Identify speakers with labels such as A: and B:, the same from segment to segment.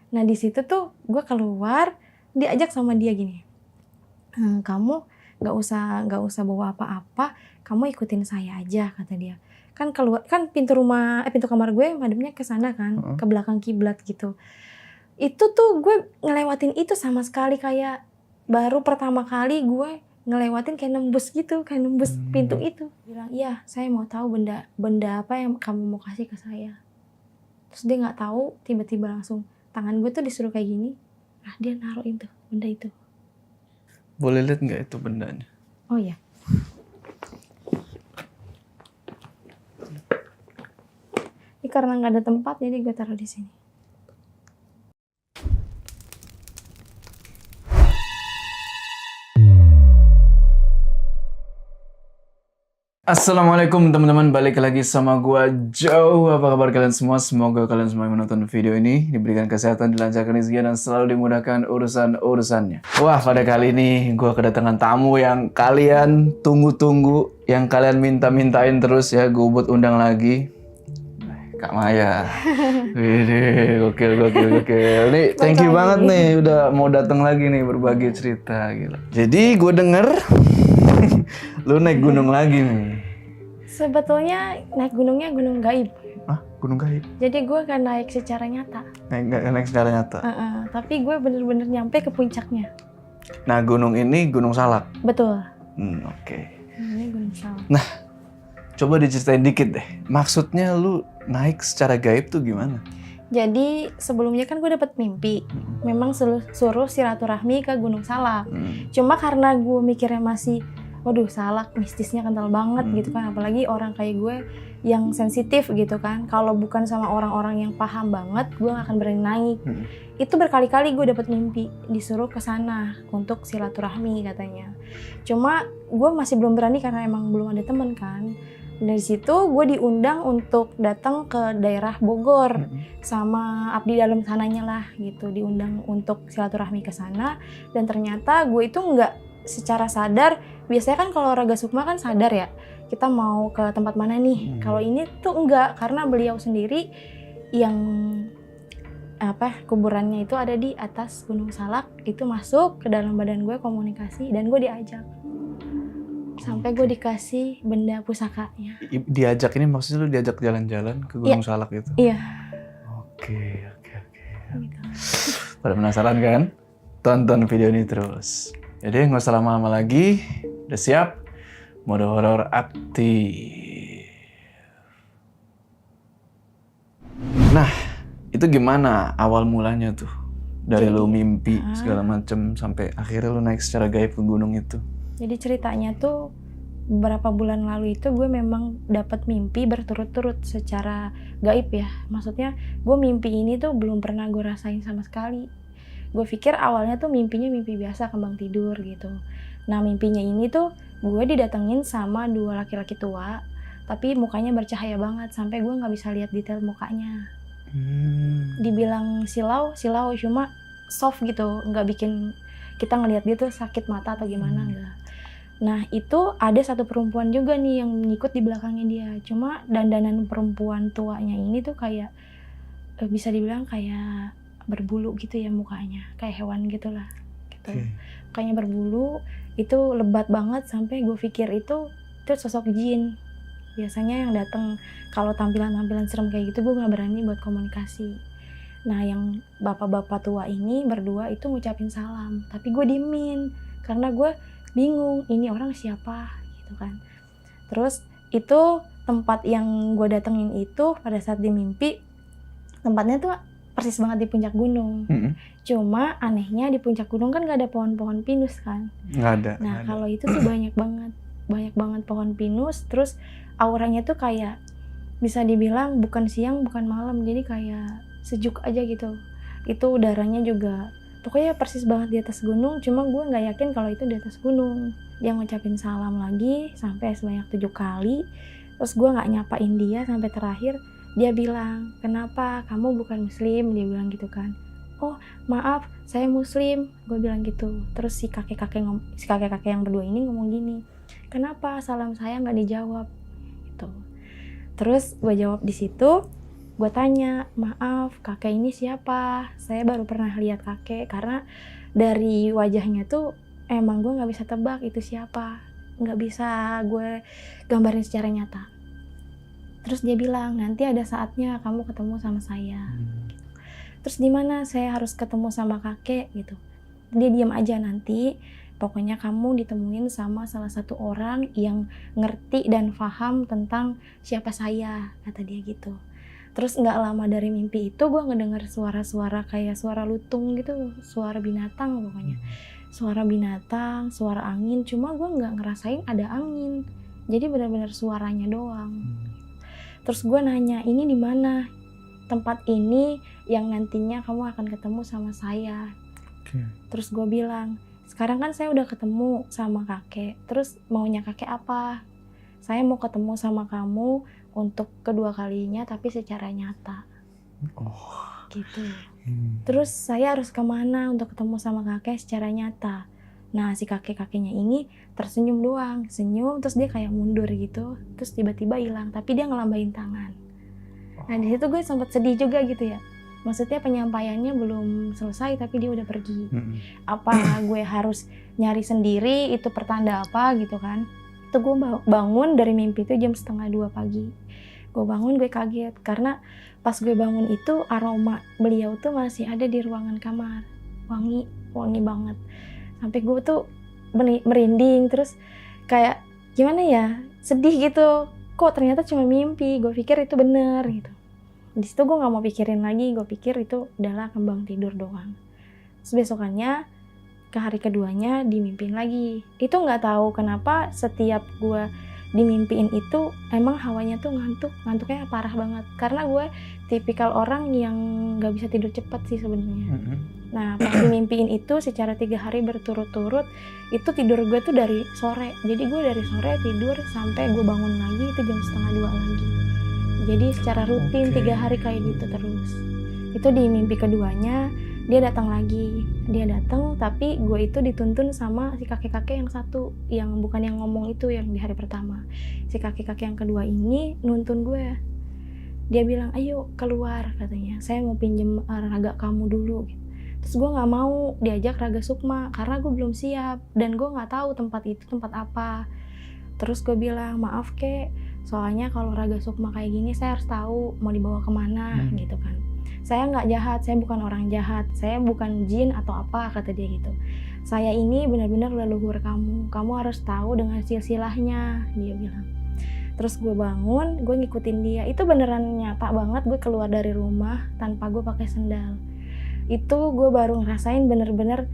A: Nah di situ tuh gue keluar, diajak sama dia gini, kamu nggak usah bawa apa-apa, kamu ikutin saya aja kata dia. Kan keluar kan pintu kamar gue madepnya ke sana kan, ke belakang kiblat gitu. Itu tuh gue ngelewatin itu sama sekali, kayak baru pertama kali gue ngelewatin kayak nembus gitu, kayak nembus pintu itu. Bilang, iya saya mau tahu benda apa yang kamu mau kasih ke saya. Terus dia nggak tahu, tiba-tiba langsung tangan gue tuh disuruh kayak gini. Nah dia naruhin tuh benda itu.
B: Boleh lihat nggak itu bendanya?
A: Oh iya. Ini karena nggak ada tempat jadi gue taruh di sini.
B: Assalamualaikum teman-teman, balik lagi sama gua Joe. Apa kabar kalian semua? Semoga kalian semua yang menonton video ini diberikan kesehatan, dilancarkan rezeki, dan selalu dimudahkan urusan-urusannya. Wah, pada kali ini gua kedatangan tamu yang kalian tunggu-tunggu, yang kalian minta-mintain terus ya. Gua buat undang lagi Kak Maya. Wih, gokil. Nih, thank you banget nih udah mau datang lagi nih berbagi cerita, gila. Jadi gue denger lu naik gunung lagi nih.
A: Sebetulnya naik gunungnya gunung gaib.
B: Hah? Gunung gaib?
A: Jadi gue gak naik secara nyata.
B: Naik secara nyata?
A: Tapi gue bener-bener nyampe ke puncaknya.
B: Nah, gunung ini Gunung Salak?
A: Betul.
B: Oke.
A: Ini Gunung Salak.
B: Nah, coba diceritain dikit deh. Maksudnya lu naik secara gaib tuh gimana?
A: Jadi sebelumnya kan gue dapet mimpi. Memang suruh silaturahmi ke Gunung Salak. Cuma karena gue mikirnya masih, waduh Salak mistisnya kental banget gitu kan. Apalagi orang kayak gue yang sensitif gitu kan. Kalau bukan sama orang-orang yang paham banget, gue gak akan berani naik. Itu berkali-kali gue dapet mimpi disuruh ke sana untuk silaturahmi katanya. Cuma gue masih belum berani karena emang belum ada temen kan. Dari situ gue diundang untuk datang ke daerah Bogor sama abdi dalam sananya lah gitu, diundang untuk silaturahmi ke sana. Dan ternyata gue itu nggak secara sadar, biasanya kan kalau Raga Sukma kan sadar ya kita mau ke tempat mana nih. Kalau ini tuh enggak, karena beliau sendiri yang kuburannya itu ada di atas Gunung Salak, itu masuk ke dalam badan gue komunikasi dan gue diajak. Sampai gue dikasih benda pusakanya.
B: Diajak ini maksudnya lu diajak jalan-jalan ke Gunung Salak gitu?
A: Iya.
B: Oke.
A: Gitu.
B: Pada penasaran kan? Tonton video ini terus. Jadi nggak usah lama-lama lagi. Udah siap? Mode horor aktif. Nah, itu gimana awal mulanya tuh? Dari lu mimpi segala macem sampai akhirnya lu naik secara gaib ke gunung itu.
A: Jadi ceritanya tuh beberapa bulan lalu itu gue memang dapat mimpi berturut-turut secara gaib ya. Maksudnya gue mimpi ini tuh belum pernah gue rasain sama sekali. Gue pikir awalnya tuh mimpinya mimpi biasa, kembang tidur gitu. Nah mimpinya ini tuh gue didatengin sama dua laki-laki tua, tapi mukanya bercahaya banget sampai gue nggak bisa lihat detail mukanya. Dibilang silau cuma soft gitu, nggak bikin kita ngelihat dia tuh sakit mata atau gimana enggak. Nah itu ada satu perempuan juga nih yang ngikut di belakangnya dia. Cuma dandanan perempuan tuanya ini tuh kayak bisa dibilang kayak berbulu gitu ya mukanya, kayak hewan gitulah gitu. Kayaknya berbulu, itu lebat banget sampai gue pikir itu sosok jin. Biasanya yang datang kalau tampilan-tampilan serem kayak gitu gue nggak berani buat komunikasi. Nah yang bapak-bapak tua ini berdua itu ngucapin salam, tapi gue diemin karena gue bingung ini orang siapa gitu kan. Terus itu tempat yang gue datengin itu pada saat di mimpi, tempatnya tuh persis banget di puncak gunung. Cuma anehnya di puncak gunung kan gak ada pohon-pohon pinus kan.
B: Nggak ada.
A: Nah kalau itu tuh banyak banget pohon pinus. Terus auranya tuh kayak bisa dibilang bukan siang bukan malam, jadi kayak sejuk aja gitu. Itu udaranya juga pokoknya persis banget di atas gunung, cuma gue nggak yakin kalau itu di atas gunung. Dia ngucapin salam lagi sampai sebanyak 7 kali. Terus gue nggak nyapain dia sampai terakhir. Dia bilang, kenapa kamu bukan muslim? Dia bilang gitu kan. Oh maaf saya muslim, gue bilang gitu. Terus si kakek-kakek yang berdua ini ngomong gini, kenapa salam saya nggak dijawab gitu. Terus gue jawab di situ, Gue tanya, maaf kakek ini siapa? Saya baru pernah lihat kakek karena dari wajahnya tuh emang gue nggak bisa tebak itu siapa, nggak bisa gue gambarin secara nyata. Terus dia bilang, nanti ada saatnya kamu ketemu sama saya. Terus di mana saya harus ketemu sama kakek gitu? Dia diam aja, nanti pokoknya kamu ditemuin sama salah satu orang yang ngerti dan paham tentang siapa saya, kata dia gitu. Terus nggak lama dari mimpi itu gue ngedengar suara-suara kayak suara lutung gitu, suara binatang pokoknya. Suara binatang, suara angin, cuma gue nggak ngerasain ada angin. Jadi benar-benar suaranya doang. Terus gue nanya, ini di mana? Tempat ini yang nantinya kamu akan ketemu sama saya. Terus gue bilang, sekarang kan saya udah ketemu sama kakek. Terus maunya kakek apa? Saya mau ketemu sama kamu untuk kedua kalinya tapi secara nyata. Gitu. Terus saya harus kemana untuk ketemu sama kakek secara nyata? Nah si kakek-kakeknya ini tersenyum doang, senyum terus dia kayak mundur gitu, terus tiba-tiba hilang, tapi dia ngelambain tangan. Nah di situ gue sempat sedih juga gitu ya. Maksudnya penyampaiannya belum selesai tapi dia udah pergi. Apa gue harus nyari sendiri, itu pertanda apa gitu kan? Itu gue bangun dari mimpi itu jam 1:30 pagi. Gue bangun, gue kaget karena pas gue bangun itu aroma beliau tuh masih ada di ruangan kamar. Wangi banget. Sampai gue tuh merinding, terus kayak gimana ya, sedih gitu. Kok ternyata cuma mimpi, gue pikir itu bener gitu. Di situ gue nggak mau pikirin lagi, gue pikir itu adalah kembang tidur doang. Terus besokannya ke hari keduanya dimimpiin lagi. Itu nggak tahu kenapa setiap gue dimimpiin itu emang hawanya tuh ngantuknya parah banget. Karena gue tipikal orang yang nggak bisa tidur cepat sih sebenarnya. Nah pas dimimpiin itu secara 3 hari berturut-turut itu tidur gue tuh dari sore. Jadi gue dari sore tidur sampai gue bangun lagi itu jam 1:30 lagi. Jadi secara rutin 3 hari kayak gitu terus. Itu di mimpi keduanya dia datang lagi. Dia datang tapi gue itu dituntun sama si kakek-kakek yang satu, yang bukan yang ngomong itu yang di hari pertama. Si kakek-kakek yang kedua ini nuntun gue. Dia bilang, ayo keluar katanya. Saya mau pinjem raga kamu dulu. Terus gue nggak mau diajak raga sukma karena gue belum siap dan gue nggak tahu tempat itu tempat apa. Terus gue bilang, maaf kek, soalnya kalau raga sukma kayak gini saya harus tahu mau dibawa kemana gitu kan. Saya nggak jahat, saya bukan orang jahat, saya bukan jin atau apa, kata dia gitu. Saya ini benar-benar leluhur kamu harus tahu dengan silsilahnya, dia bilang. Terus gue bangun, gue ngikutin dia, itu beneran nyata banget gue keluar dari rumah tanpa gue pakai sendal. Itu gue baru ngerasain bener-bener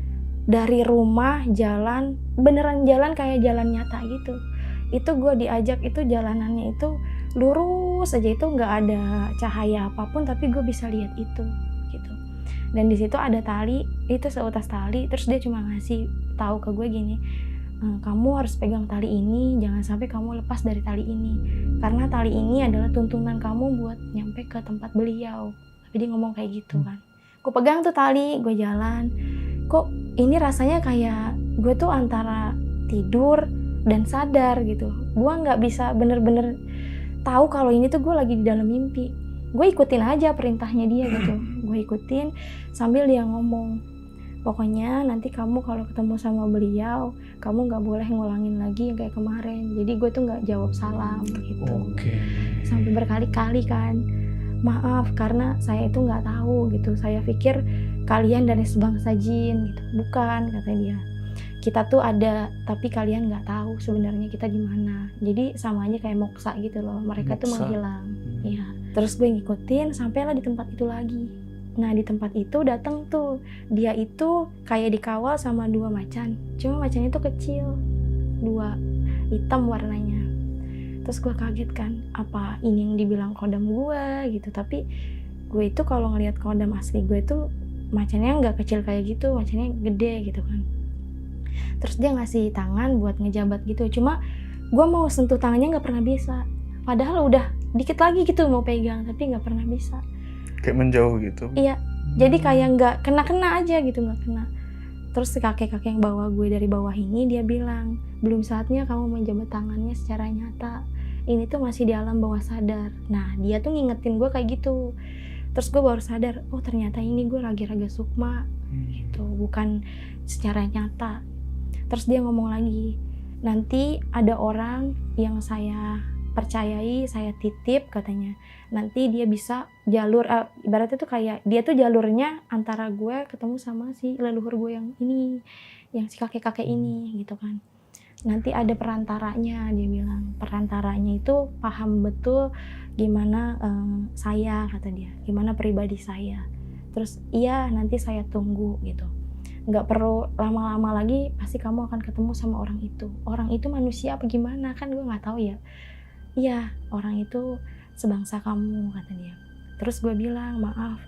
A: dari rumah jalan, beneran jalan kayak jalan nyata gitu. Itu gue diajak, itu jalanannya itu lurus aja, itu nggak ada cahaya apapun tapi gue bisa lihat itu gitu. Dan di situ ada tali, itu seutas tali, terus dia cuma ngasih tahu ke gue gini, kamu harus pegang tali ini, jangan sampai kamu lepas dari tali ini karena tali ini adalah tuntunan kamu buat nyampe ke tempat beliau. Tapi dia ngomong kayak gitu kan. Gue pegang tuh tali, gue jalan, kok ini rasanya kayak gue tuh antara tidur dan sadar gitu. Gue nggak bisa bener-bener tahu kalau ini tuh gue lagi di dalam mimpi. Gue ikutin aja perintahnya dia gitu. Gue ikutin sambil dia ngomong, pokoknya nanti kamu kalau ketemu sama beliau, kamu nggak boleh ngulangin lagi yang kayak kemarin. Jadi gue tuh nggak jawab salam gitu. Sampai berkali-kali kan, maaf karena saya itu nggak tahu gitu. Saya pikir kalian dari sebangsa jin gitu. Bukan, kata dia. Kita tuh ada, tapi kalian nggak tahu sebenarnya kita di mana. Jadi sama aja kayak moksa gitu loh. Mereka tuh menghilang. Iya. Terus gue ngikutin sampailah di tempat itu lagi. Nah di tempat itu datang tuh, dia itu kayak dikawal sama 2 macan. Cuma macannya tuh kecil, 2, hitam warnanya. Terus gue kaget kan, apa ini yang dibilang kodam gue gitu. Tapi gue itu kalau ngelihat kodam asli gue tuh macannya nggak kecil kayak gitu, macannya gede gitu kan. Terus dia ngasih tangan buat ngejabat gitu, cuma gue mau sentuh tangannya nggak pernah bisa. Padahal udah dikit lagi gitu mau pegang, tapi nggak pernah bisa.
B: Kayak menjauh gitu.
A: Iya, jadi kayak nggak kena aja gitu, nggak kena. Terus si kakek-kakek yang bawa gue dari bawah ini dia bilang, belum saatnya kamu menjabat tangannya secara nyata. ini tuh masih di alam bawah sadar. Nah dia tuh ngingetin gue kayak gitu. Terus gue baru sadar, oh ternyata ini gue lagi raga sukma gitu, bukan secara nyata. Terus dia ngomong lagi, nanti ada orang yang saya percayai, saya titip katanya. Nanti dia bisa jalur, ibaratnya tuh kayak dia tuh jalurnya antara gue ketemu sama si leluhur gue yang ini, yang si kakek-kakek ini gitu kan. Nanti ada perantaranya, dia bilang. Perantaranya itu paham betul gimana saya, kata dia, gimana pribadi saya. Terus iya nanti saya tunggu gitu. Nggak perlu lama-lama lagi, pasti kamu akan ketemu sama orang itu. Orang itu manusia apa gimana, kan gue nggak tahu ya. Iya, orang itu sebangsa kamu, kata dia. Terus gue bilang, maaf,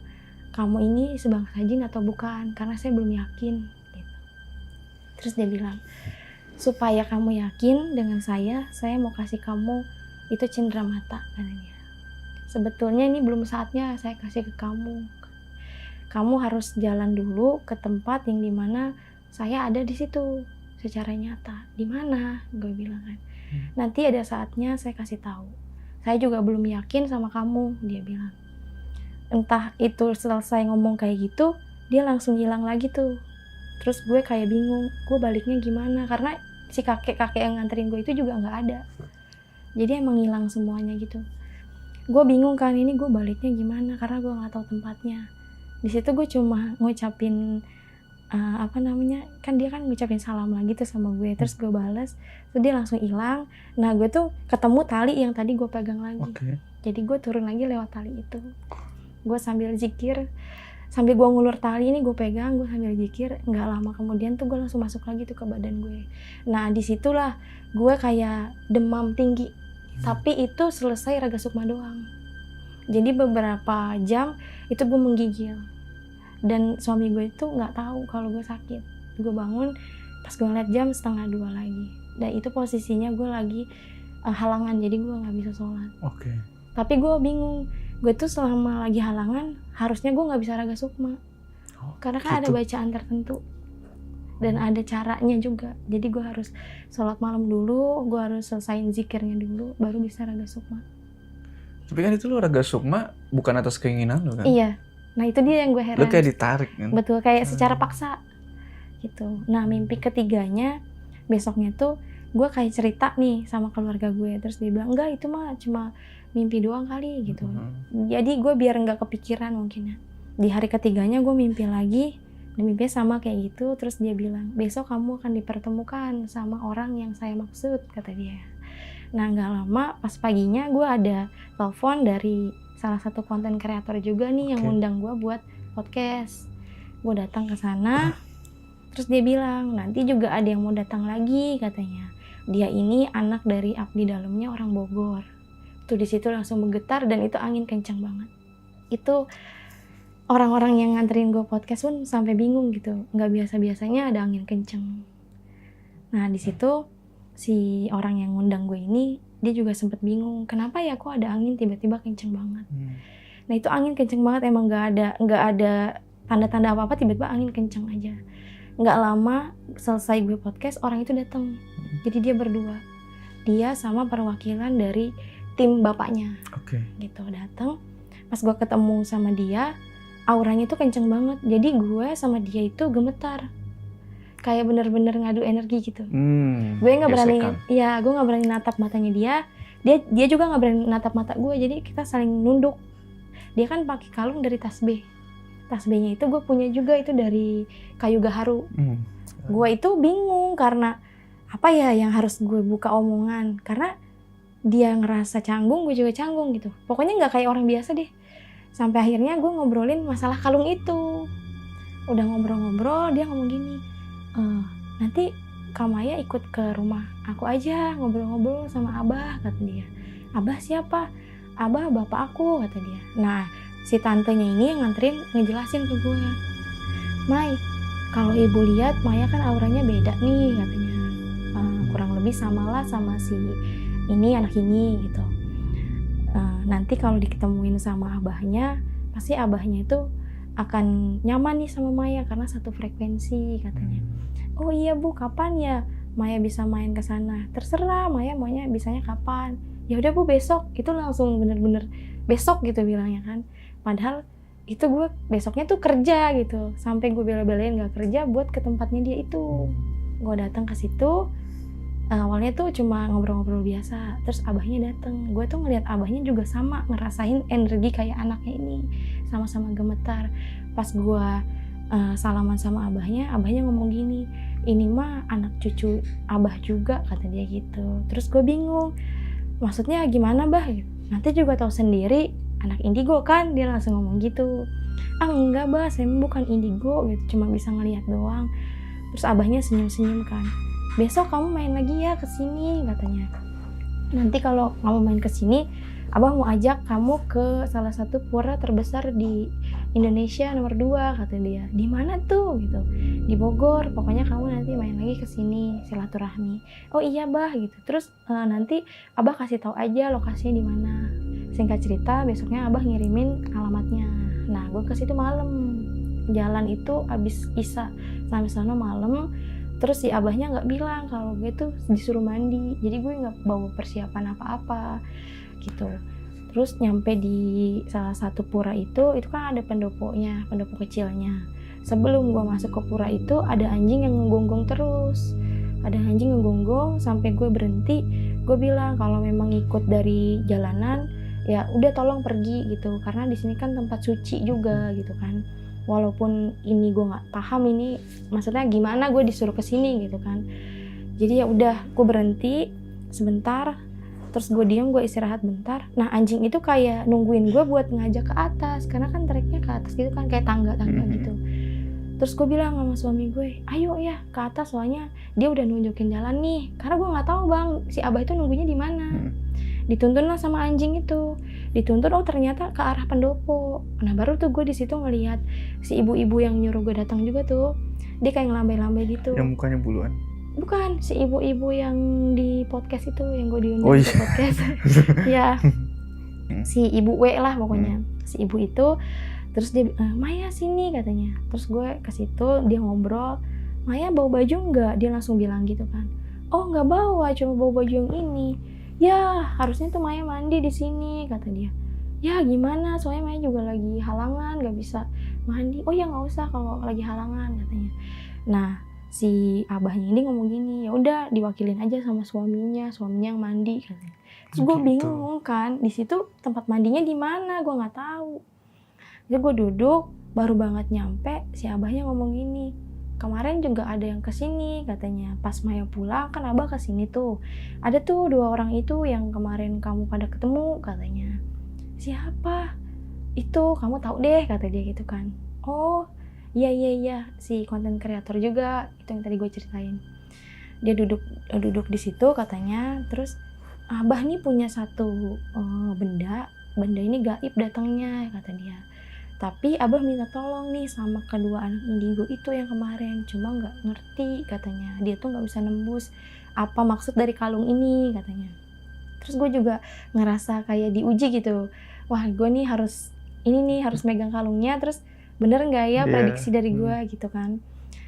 A: kamu ini sebangsa jin atau bukan? Karena saya belum yakin. Gitu. Terus dia bilang, supaya kamu yakin dengan saya mau kasih kamu itu cindera mata, katanya. Sebetulnya ini belum saatnya saya kasih ke kamu. Kamu harus jalan dulu ke tempat yang dimana saya ada di situ secara nyata. Di mana? Gue bilang kan. Nanti ada saatnya saya kasih tahu. Saya juga belum yakin sama kamu, dia bilang. Entah itu selesai ngomong kayak gitu, dia langsung hilang lagi tuh. Terus gue kayak bingung, gue baliknya gimana? Karena si kakek-kakek yang nganterin gue itu juga nggak ada. Jadi emang hilang semuanya gitu. Gue bingung kan, ini gue baliknya gimana? Karena gue nggak tahu tempatnya. Di situ gue cuma ngucapin kan dia kan ngucapin salam lagi tuh sama gue, terus gue balas, terus dia langsung hilang. Nah gue tuh ketemu tali yang tadi gue pegang lagi. Jadi gue turun lagi lewat tali itu. Gue sambil zikir, sambil gue ngulur tali ini gue pegang, gue sambil zikir. Nggak lama kemudian tuh gue langsung masuk lagi tuh ke badan gue. Nah disitulah gue kayak demam tinggi, tapi itu selesai raga sukma doang. Jadi beberapa jam itu gue menggigil. Dan suami gue itu nggak tahu kalau gue sakit. Gue bangun pas gue ngeliat jam 1:30 lagi. Dan itu posisinya gue lagi halangan, jadi gue nggak bisa sholat. Tapi gue bingung. Gue tuh selama lagi halangan harusnya gue nggak bisa raga sukma. Karena kan ada bacaan tertentu dan ada caranya juga. Jadi gue harus sholat malam dulu, gue harus selesaiin zikirnya dulu, baru bisa raga sukma.
B: Tapi kan itu lo raga sukma bukan atas keinginan lo kan?
A: Iya. Nah itu dia yang gue heran.
B: Lo kayak ditarik kan?
A: Betul, kayak secara paksa gitu. Nah mimpi ketiganya besoknya tuh gue kayak cerita nih sama keluarga gue. Terus dia bilang, enggak itu mah cuma mimpi doang kali gitu. Jadi gue biar nggak kepikiran mungkin ya. Di hari ketiganya gue mimpi lagi. Dan mimpinya sama kayak gitu. Terus dia bilang, besok kamu akan dipertemukan sama orang yang saya maksud, kata dia. Nah nggak lama pas paginya gue ada telepon dari salah satu konten kreator juga nih yang ngundang gue buat podcast. Gue datang ke sana, terus dia bilang nanti juga ada yang mau datang lagi, katanya. Dia ini anak dari abdi dalamnya orang Bogor. Tuh di situ langsung bergetar dan itu angin kencang banget. Itu orang-orang yang nganterin gue podcast pun sampai bingung gitu. Nggak biasa-biasanya ada angin kencang. Nah di situ si orang yang ngundang gue ini dia juga sempat bingung, kenapa ya kok ada angin tiba-tiba kenceng banget. Nah itu angin kenceng banget, emang nggak ada tanda-tanda apa-apa, tiba-tiba angin kenceng aja. Nggak lama selesai gue podcast, orang itu datang. Jadi dia berdua, dia sama perwakilan dari tim bapaknya. Gitu datang. Pas gue ketemu sama dia, auranya tuh kenceng banget. Jadi gue sama dia itu gemetar. Kayak bener-bener ngadu energi gitu. Gue nggak berani, ya gue nggak berani natap matanya dia juga nggak berani natap mata gue. Jadi kita saling nunduk. Dia kan pakai kalung dari tasbih. Tasbihnya itu gue punya juga, itu dari kayu gaharu. Gue itu bingung karena apa ya yang harus gue buka omongan, karena dia ngerasa canggung, gue juga canggung gitu. Pokoknya nggak kayak orang biasa deh. Sampai akhirnya gue ngobrolin masalah kalung itu. Udah ngobrol-ngobrol, dia ngomong gini, nanti Kak Maya ikut ke rumah aku aja ngobrol-ngobrol sama Abah, kata dia. Abah siapa? Abah bapak aku, kata dia. Nah si tantenya ini yang nganterin ngejelasin ke gue, Mai, kalau ibu lihat Maya kan auranya beda nih, katanya. Kurang lebih samalah sama si ini anak ini gitu. Nanti kalau diketemuin sama abahnya, pasti abahnya itu akan nyaman nih sama Maya karena satu frekuensi, katanya. Oh iya Bu, kapan ya Maya bisa main ke sana? Terserah Maya maunya bisanya kapan. ya udah Bu besok, itu langsung bener-bener besok gitu bilangnya kan. Padahal itu gue besoknya tuh kerja gitu, sampai gue bela-belain gak kerja buat ke tempatnya dia itu. Gue datang ke situ, awalnya tuh cuma ngobrol-ngobrol biasa, terus abahnya datang. Gue tuh ngeliat abahnya juga sama, ngerasain energi kayak anaknya ini, sama-sama gemetar. Pas gue salaman sama abahnya ngomong gini, ini mah anak cucu abah juga, kata dia gitu. Terus gue bingung, maksudnya gimana bah? Nanti juga tahu sendiri, anak indigo kan, dia langsung ngomong gitu. Enggak bah, saya bukan indigo gitu, cuma bisa ngelihat doang. Terus abahnya senyum-senyum kan, besok kamu main lagi ya kesini katanya. Nanti kalau kamu main kesini, abah mau ajak kamu ke salah satu pura terbesar di Indonesia nomor 2, kata dia. Di mana tuh gitu? Di Bogor. Pokoknya kamu nanti main lagi kesini, silaturahmi. Oh iya bah gitu. Terus nanti abah kasih tahu aja lokasinya di mana. Singkat cerita, besoknya abah ngirimin alamatnya. Nah, gue ke situ malam. Jalan itu abis Isya sampai sana malam. Terus si abahnya nggak bilang kalau gue tuh disuruh mandi. Jadi gue nggak bawa persiapan apa-apa gitu. Terus nyampe di salah satu pura itu kan ada pendoponya, pendopo kecilnya. Sebelum gue masuk ke pura itu ada anjing yang nggonggong terus. Ada anjing nggonggong sampai gue berhenti. Gue bilang kalau memang ikut dari jalanan, ya udah tolong pergi gitu. Karena di sini kan tempat suci juga gitu kan. Walaupun ini gue nggak paham ini maksudnya gimana gue disuruh kesini gitu kan. Jadi ya udah gue berhenti sebentar. Terus gue diam, gue istirahat bentar. Nah anjing itu kayak nungguin gue buat ngajak ke atas, karena kan treknya ke atas gitu kan, kayak tangga-tangga gitu. Terus gue bilang sama suami gue, ayo ya ke atas, soalnya dia udah nunjukin jalan nih. Karena gue nggak tahu bang, si abah itu nunggunya di mana. Dituntun lah sama anjing itu. Dituntun, oh ternyata ke arah pendopo. Nah baru tuh gue di situ ngelihat si ibu-ibu yang nyuruh gue datang juga tuh. Dia kayak ngelambai-lambai gitu.
C: Yang mukanya buluan.
A: Bukan, si ibu-ibu yang di podcast itu, yang gue diundang di podcast. Ya, si ibu W lah pokoknya. Si ibu itu, terus dia, Maya sini katanya. Terus gue ke situ, dia ngobrol, Maya bawa baju nggak? Dia langsung bilang gitu kan. Oh nggak bawa, cuma bawa baju yang ini. Ya, harusnya tuh Maya mandi di sini, kata dia. Ya gimana, soalnya Maya juga lagi halangan, nggak bisa mandi. Oh ya nggak usah kalau lagi halangan, katanya. Nah, si abahnya ini ngomong gini, ya udah diwakilin aja sama suaminya yang mandi katanya. Terus gue bingung kan, di situ tempat mandinya di mana, gue nggak tahu. Jadi gue duduk, baru banget nyampe, si abahnya ngomong gini, kemarin juga ada yang kesini katanya. Pas Maya pulang kan abah kesini tuh, ada tuh 2 orang itu yang kemarin kamu pada ketemu katanya. Siapa? Itu kamu tahu deh, kata dia gitu kan. Oh iya, si konten kreator juga, itu yang tadi gue ceritain. Dia duduk di situ katanya, terus abah nih punya satu benda ini gaib datangnya, kata dia. Tapi abah minta tolong nih sama kedua anak indigo itu yang kemarin, cuma nggak ngerti katanya. Dia tuh nggak bisa nembus apa maksud dari kalung ini katanya. Terus gue juga ngerasa kayak diuji gitu. Wah gue nih harus megang kalungnya, terus bener nggak ya prediksi dari gue gitu kan.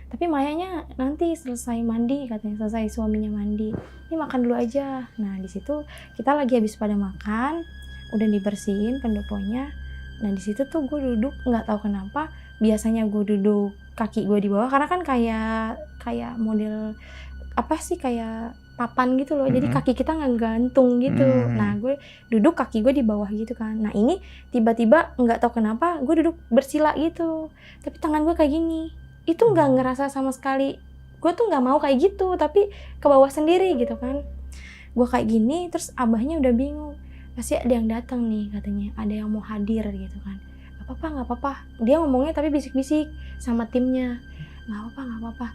A: Tapi Mayanya nanti selesai mandi katanya, selesai suaminya mandi, ini makan dulu aja. Nah di situ kita lagi habis pada makan, udah dibersihin pendoponya. Nah di situ tuh gue duduk, nggak tahu kenapa, biasanya gue duduk kaki gue di bawah karena kan kayak model apa sih, kayak papan gitu loh. Jadi kaki kita nggak gantung gitu. Nah gue duduk kaki gue di bawah gitu kan. Nah ini tiba-tiba nggak tahu kenapa gue duduk bersila gitu, tapi tangan gue kayak gini. Itu nggak ngerasa sama sekali. Gue tuh nggak mau kayak gitu, tapi ke bawah sendiri gitu kan. Gue kayak gini, terus abahnya udah bingung. Pasti ada yang datang nih katanya, ada yang mau hadir gitu kan. Nggak apa-apa. Dia ngomongnya tapi bisik-bisik sama timnya. Nggak apa-apa.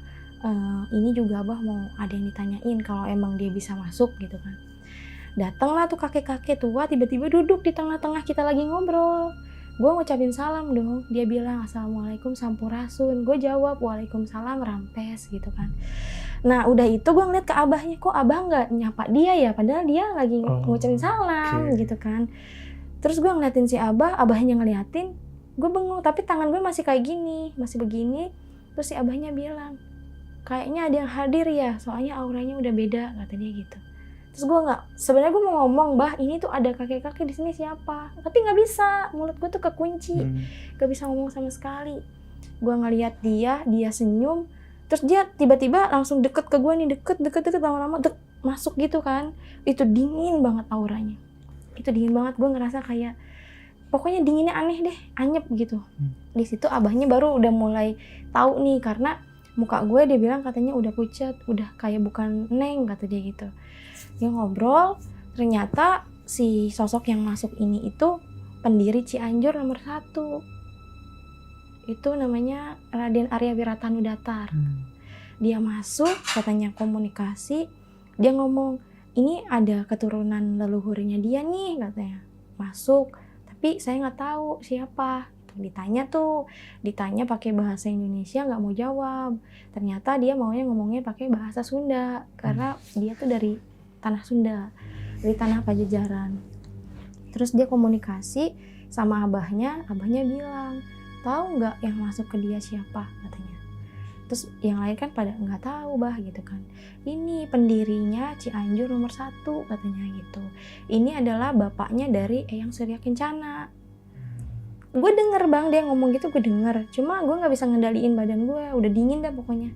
A: Ini juga abah mau ada yang ditanyain kalau emang dia bisa masuk gitu kan. Datanglah tuh kakek-kakek tua, tiba-tiba duduk di tengah-tengah kita lagi ngobrol. Gue ngucapin salam dong, dia bilang assalamualaikum sampurasun. Gue jawab waalaikumsalam rampes gitu kan. Nah udah itu gue ngeliat ke abahnya, kok abah nggak nyapa dia ya, padahal dia lagi ngucapin salam gitu kan. Terus gue ngeliatin si abahnya ngeliatin, gue bengong, tapi tangan gue masih kayak gini, masih begini. Terus si abahnya bilang, kayaknya ada yang hadir ya, soalnya auranya udah beda, kata dia gitu. Terus gue sebenarnya gue mau ngomong, bah ini tuh ada kakek-kakek di sini siapa, tapi nggak bisa, mulut gue tuh kekunci, gak bisa ngomong sama sekali. Gue ngeliat dia senyum, terus dia tiba-tiba langsung deket ke gue nih, deket lama-lama masuk gitu kan. Itu dingin banget auranya, itu dingin banget. Gue ngerasa kayak pokoknya dinginnya aneh deh, anyep gitu. Di situ abahnya baru udah mulai tahu nih, karena muka gue dia bilang katanya udah pucat, udah kayak bukan Neng kata dia gitu. Dia ngobrol, ternyata si sosok yang masuk ini itu pendiri Cianjur nomor 1. Itu namanya Raden Arya Wiratanudatar. Dia masuk, katanya komunikasi, dia ngomong, ini ada keturunan leluhurnya dia nih katanya. Masuk, tapi saya nggak tahu siapa. Ditanya pakai bahasa Indonesia, nggak mau jawab. Ternyata dia maunya ngomongnya pakai bahasa Sunda, karena dia tuh dari tanah Sunda, dari tanah Pajajaran. Terus dia komunikasi sama abahnya bilang, tahu nggak yang masuk ke dia siapa katanya. Terus yang lain kan pada nggak tahu bah gitu kan. Ini pendirinya Cianjur nomor 1 katanya gitu. Ini adalah bapaknya dari Eyang Surya Kencana. Gue denger bang dia ngomong gitu, gue denger. Cuma gue nggak bisa ngendaliin badan gue, udah dingin dah pokoknya.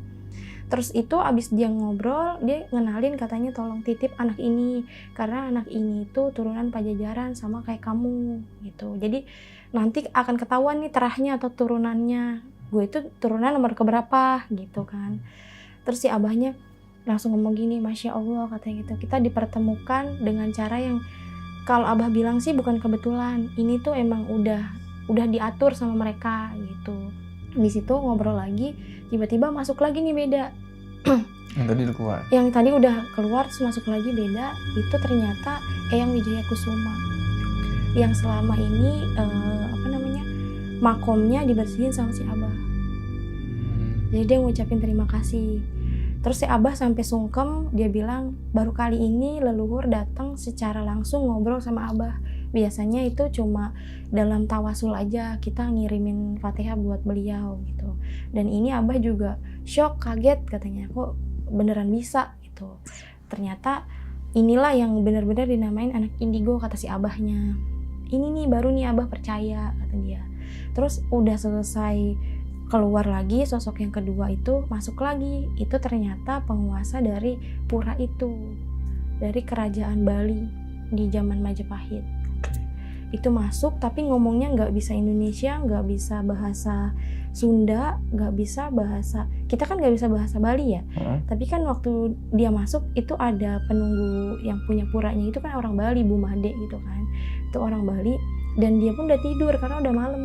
A: Terus itu abis dia ngobrol, dia ngenalin katanya tolong titip anak ini, karena anak ini tuh turunan Pajajaran sama kayak kamu gitu. Jadi nanti akan ketahuan nih terahnya atau turunannya. Gue itu turunan nomor keberapa gitu kan. Terus si abahnya langsung ngomong gini, Masya Allah katanya gitu. Kita dipertemukan dengan cara yang kalau abah bilang sih bukan kebetulan. Ini tuh emang udah diatur sama mereka gitu. Di situ ngobrol lagi, tiba-tiba masuk lagi nih beda.
B: Yang tadi udah keluar?
A: Yang tadi udah keluar, terus masuk lagi beda. Itu ternyata Eyang Wijaya Kusuma. Yang selama ini makomnya dibersihin sama si abah. Jadi dia ngucapin terima kasih. Terus si abah sampai sungkem, dia bilang baru kali ini leluhur datang secara langsung ngobrol sama abah. Biasanya itu cuma dalam tawasul aja, kita ngirimin Fatihah buat beliau gitu. Dan ini abah juga shock, kaget katanya, kok beneran bisa gitu. Ternyata inilah yang benar-benar dinamain anak indigo kata si abahnya. Ini nih baru nih abah percaya kata dia. Terus udah selesai keluar lagi, sosok yang kedua itu masuk lagi. Itu ternyata penguasa dari pura itu, dari kerajaan Bali di zaman Majapahit. Itu masuk tapi ngomongnya nggak bisa Indonesia, nggak bisa bahasa Sunda, nggak bisa bahasa, kita kan nggak bisa bahasa Bali ya. Tapi kan waktu dia masuk itu ada penunggu yang punya puranya itu kan orang Bali, Bu Made gitu kan. Itu orang Bali dan dia pun udah tidur karena udah malam.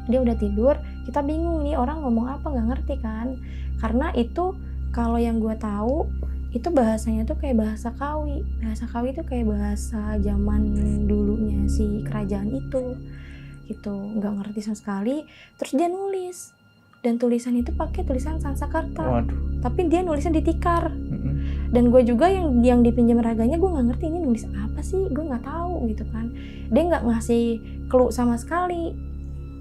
A: Dia udah tidur, kita bingung nih orang ngomong apa, nggak ngerti kan. Karena itu kalau yang gue tahu itu bahasanya tuh kayak bahasa Kawi. Bahasa Kawi itu kayak bahasa zaman dulunya si kerajaan itu gitu, nggak ngerti sama sekali. Terus dia nulis, dan tulisan itu pakai tulisan Sanskerta.
B: Waduh.
A: Tapi dia nulisnya di tikar. Dan gue juga yang dipinjam raganya, gue nggak ngerti ini nulis apa sih, gue nggak tahu gitu kan. Dia nggak ngasih clue sama sekali.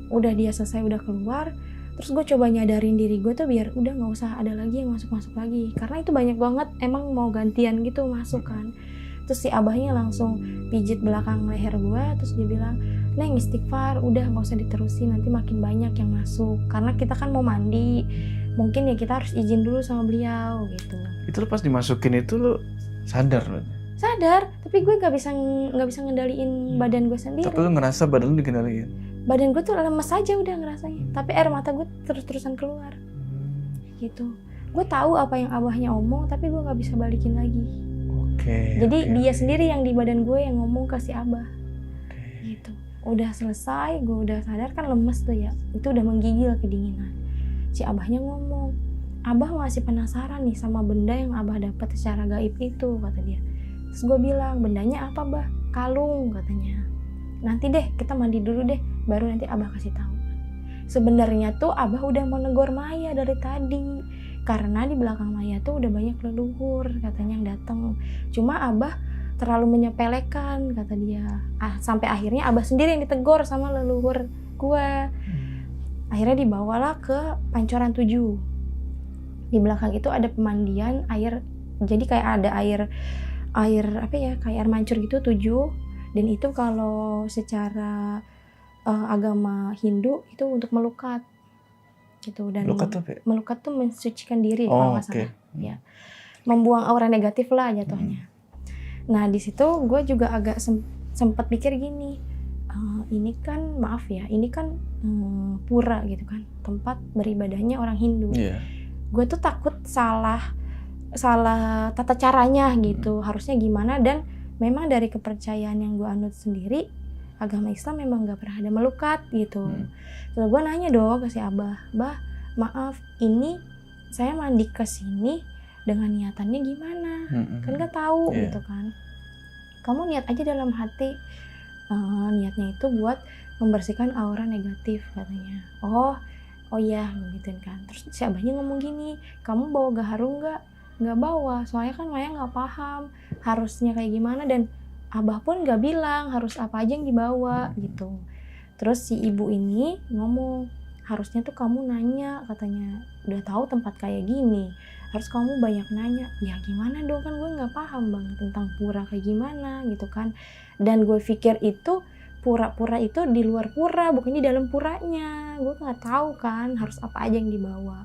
A: Udah dia selesai, udah keluar. Terus gue coba nyadarin diri gue tuh biar udah nggak usah ada lagi yang masuk lagi, karena itu banyak banget emang mau gantian gitu masuk kan. Terus si abahnya langsung pijit belakang leher gue, terus dia bilang, Neng istighfar, udah nggak usah diterusin, nanti makin banyak yang masuk, karena kita kan mau mandi, mungkin ya kita harus izin dulu sama beliau gitu.
B: Itu lo pas dimasukin itu lo sadar lo?
A: Sadar, tapi gue nggak bisa ngendaliin badan gue sendiri.
B: Tapi lo ngerasa badan lo dikendaliin?
A: Badan gue tuh lemes aja udah ngerasanya, tapi air mata gue terus-terusan keluar gitu. Gue tahu apa yang abahnya omong, tapi gue nggak bisa balikin lagi. Jadi dia sendiri yang di badan gue yang ngomong ke si abah gitu. Udah selesai, gue udah sadar kan lemes tuh ya, itu udah menggigil kedinginan. Si abahnya ngomong, abah masih penasaran nih sama benda yang abah dapat secara gaib itu kata dia. Terus gue bilang, bendanya apa bah? Kalung katanya. Nanti deh kita mandi dulu deh, baru nanti abah kasih tahu. Sebenarnya tuh abah udah mau negor Maya dari tadi, karena di belakang Maya tuh udah banyak leluhur katanya yang datang. Cuma abah terlalu menyepelekan kata dia. Sampai akhirnya abah sendiri yang ditegur sama leluhur gue. Akhirnya dibawalah ke Pancoran 7. Di belakang itu ada pemandian air, jadi kayak ada air air kayak air mancur gitu 7. Dan itu kalau secara agama Hindu itu untuk melukat gitu. Dan melukat tuh mensucikan diri kalau nggak salah. Ya, membuang aura negatif lah jatuhnya. Nah di situ gue juga agak sempat mikir gini, ini kan maaf ya, ini kan pura gitu kan, tempat beribadahnya orang Hindu. Gue tuh takut salah tata caranya gitu, harusnya gimana. Dan memang dari kepercayaan yang gue anut sendiri, agama Islam memang gak pernah ada melukat gitu. Terus gue nanya dong ke si Abah, bah maaf ini saya mandi ke sini dengan niatannya gimana, kan gak tahu gitu kan. Kamu niat aja dalam hati, niatnya itu buat membersihkan aura negatif katanya. Oh iya gituin kan. Terus si Abahnya ngomong gini, kamu bawa gaharu nggak bawa, soalnya kan Maya nggak paham harusnya kayak gimana, dan Abah pun nggak bilang harus apa aja yang dibawa gitu. Terus si ibu ini ngomong, harusnya tuh kamu nanya katanya, udah tahu tempat kayak gini harus kamu banyak nanya. Ya gimana dong, kan gue nggak paham bang tentang pura kayak gimana gitu kan. Dan gue pikir itu pura-pura itu di luar pura, bukan di dalam puranya. Gue nggak tahu kan harus apa aja yang dibawa.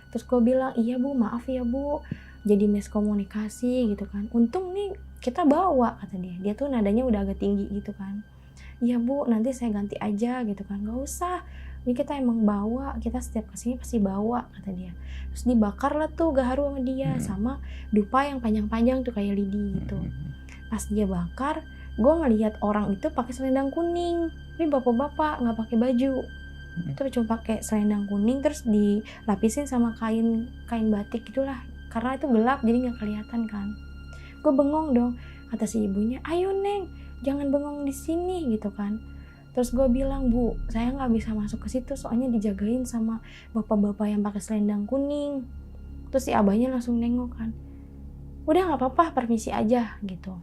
A: Terus gue bilang, iya bu, maaf ya bu, jadi miskomunikasi gitu kan. Untung nih kita bawa, kata dia. Dia tuh nadanya udah agak tinggi gitu kan. Iya bu, nanti saya ganti aja gitu kan. Gak usah, ini kita emang bawa, kita setiap kesini pasti bawa, kata dia. Terus dibakar lah tuh gaharu sama dia, sama dupa yang panjang-panjang tuh kayak lidi gitu. Pas dia bakar, gue ngelihat orang itu pakai selendang kuning, tapi bapak-bapak nggak pakai baju. Terus cuma pakai selendang kuning, terus dilapisin sama kain batik gitulah, karena itu gelap jadi nggak kelihatan kan. Gue bengong dong, kata si ibunya, ayo neng jangan bengong di sini gitu kan. Terus gue bilang, bu saya nggak bisa masuk ke situ soalnya dijagain sama bapak-bapak yang pakai selendang kuning. Terus si abahnya langsung nengok kan, udah nggak apa-apa permisi aja gitu.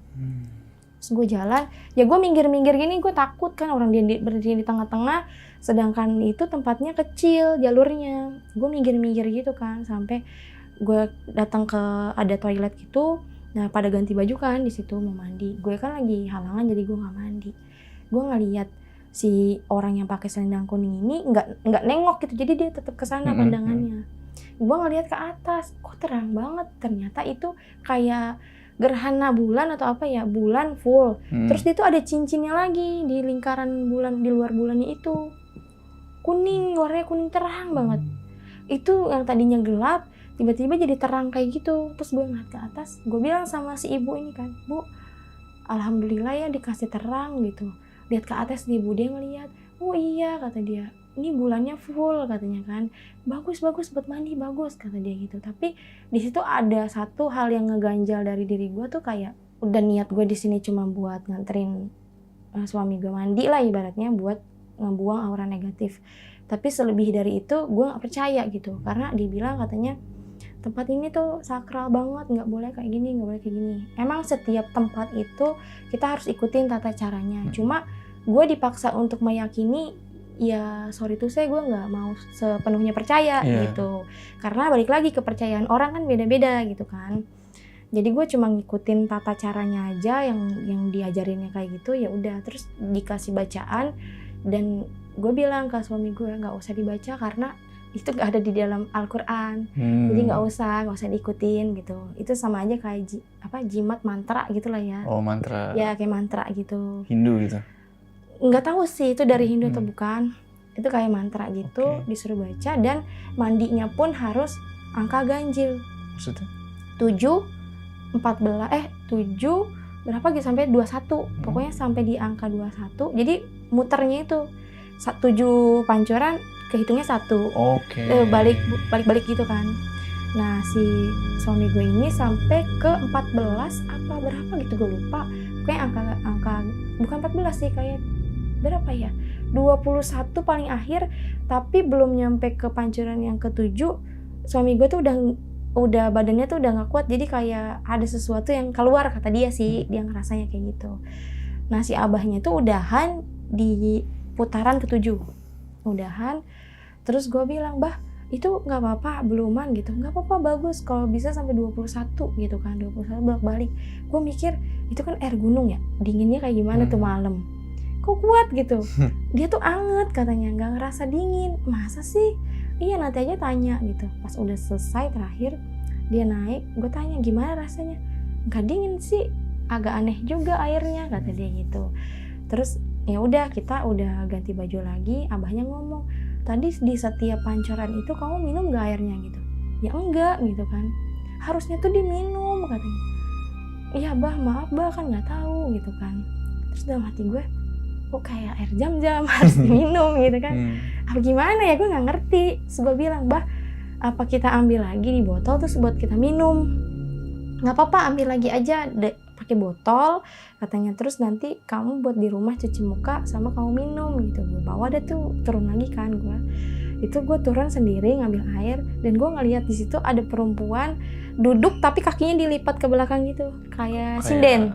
A: Terus gue jalan, ya gue minggir-minggir gini, gue takut kan orang dia berdiri di tengah-tengah, sedangkan itu tempatnya kecil jalurnya. Gue minggir-minggir gitu kan, sampai gue datang ke ada toilet gitu. Nah pada ganti baju kan di situ mau mandi. Gue kan lagi halangan jadi gue nggak mandi. Gue ngeliat si orang yang pakai selendang kuning ini nggak nengok gitu, jadi dia tetap ke sana pandangannya. Gue ngeliat ke atas, kok terang banget. Ternyata itu kayak gerhana bulan atau apa ya, bulan full. Terus dia tuh ada cincinnya lagi di lingkaran bulan, di luar bulannya itu kuning, warnanya kuning terang banget. Itu yang tadinya gelap tiba-tiba jadi terang kayak gitu. Terus gue ngeliat ke atas, gue bilang sama si ibu ini kan, bu alhamdulillah ya dikasih terang gitu. Lihat ke atas, di ibu dia ngeliat, oh iya kata dia, ini bulannya full katanya kan, bagus buat mandi, bagus kata dia gitu. Tapi di situ ada satu hal yang ngeganjal dari diri gue tuh, kayak udah niat gue di sini cuma buat nganterin suami gue mandi lah ibaratnya, buat ngebuang aura negatif. Tapi selebih dari itu gue nggak percaya gitu, karena dibilang katanya tempat ini tuh sakral banget, nggak boleh kayak gini, nggak boleh kayak gini. Emang setiap tempat itu kita harus ikutin tata caranya. Cuma gue dipaksa untuk meyakini, ya sorry tuh gue nggak mau sepenuhnya percaya gitu. Karena balik lagi kepercayaan orang kan beda-beda gitu kan. Jadi gue cuma ngikutin tata caranya aja yang diajarinnya kayak gitu, ya udah. Terus dikasih bacaan dan gue bilang ke suami gue nggak usah dibaca karena itu gak ada di dalam Al-Quran. Jadi nggak usah diikutin gitu. Itu sama aja kayak jimat mantra gitu lah ya.
B: Oh mantra.
A: Ya kayak mantra gitu.
B: Hindu gitu.
A: Nggak tahu sih itu dari Hindu atau bukan. Itu kayak mantra gitu, disuruh baca, dan mandinya pun harus angka ganjil.
B: Maksudnya?
A: 7, 14, 7 berapa gitu sampai 21. Pokoknya sampai di angka 21. Jadi muternya itu 7 pancuran kehitungnya 1. Balik gitu kan. Nah si suami gue ini sampai ke 14 apa berapa gitu gue lupa. Pokoknya angka bukan 14 sih, kayak berapa ya, 21 paling akhir. Tapi belum nyampe ke pancuran yang ke-7, suami gue tuh udah badannya tuh udah nggak kuat, jadi kayak ada sesuatu yang keluar, kata dia sih, dia ngerasanya kayak gitu. Nah si abahnya tuh udahan di putaran ke-7, udahan. Terus gue bilang, bah itu nggak apa-apa beluman gitu, nggak apa-apa bagus kalau bisa sampai 21 gitu kan, 21 bolak-balik. Gue mikir itu kan air gunung ya, dinginnya kayak gimana tuh malam, kok kuat gitu. Dia tuh anget katanya, nggak ngerasa dingin. Masa sih? Iya nanti aja tanya gitu. Pas udah selesai terakhir dia naik, gue tanya gimana rasanya, nggak dingin sih, agak aneh juga airnya kata dia gitu. Terus ya udah, kita udah ganti baju lagi. Abahnya ngomong, tadi di setiap pancoran itu kamu minum gak airnya gitu? Ya enggak gitu kan, harusnya tuh diminum katanya. Iya bah, maaf bah, kan nggak tahu gitu kan. Terus dalam hati gue, kok kayak air jam-jam harus diminum gitu kan. Apa gimana ya, gue nggak ngerti. Terus gue bilang, bah apa kita ambil lagi di botol terus buat kita minum? Nggak apa-apa, ambil lagi aja pakai botol katanya. Terus nanti kamu buat di rumah cuci muka sama kamu minum gitu. Gue bawa deh tuh, turun lagi kan gue. Itu gue turun sendiri ngambil air, dan gue ngeliat di situ ada perempuan duduk tapi kakinya dilipat ke belakang gitu, kayak sinden.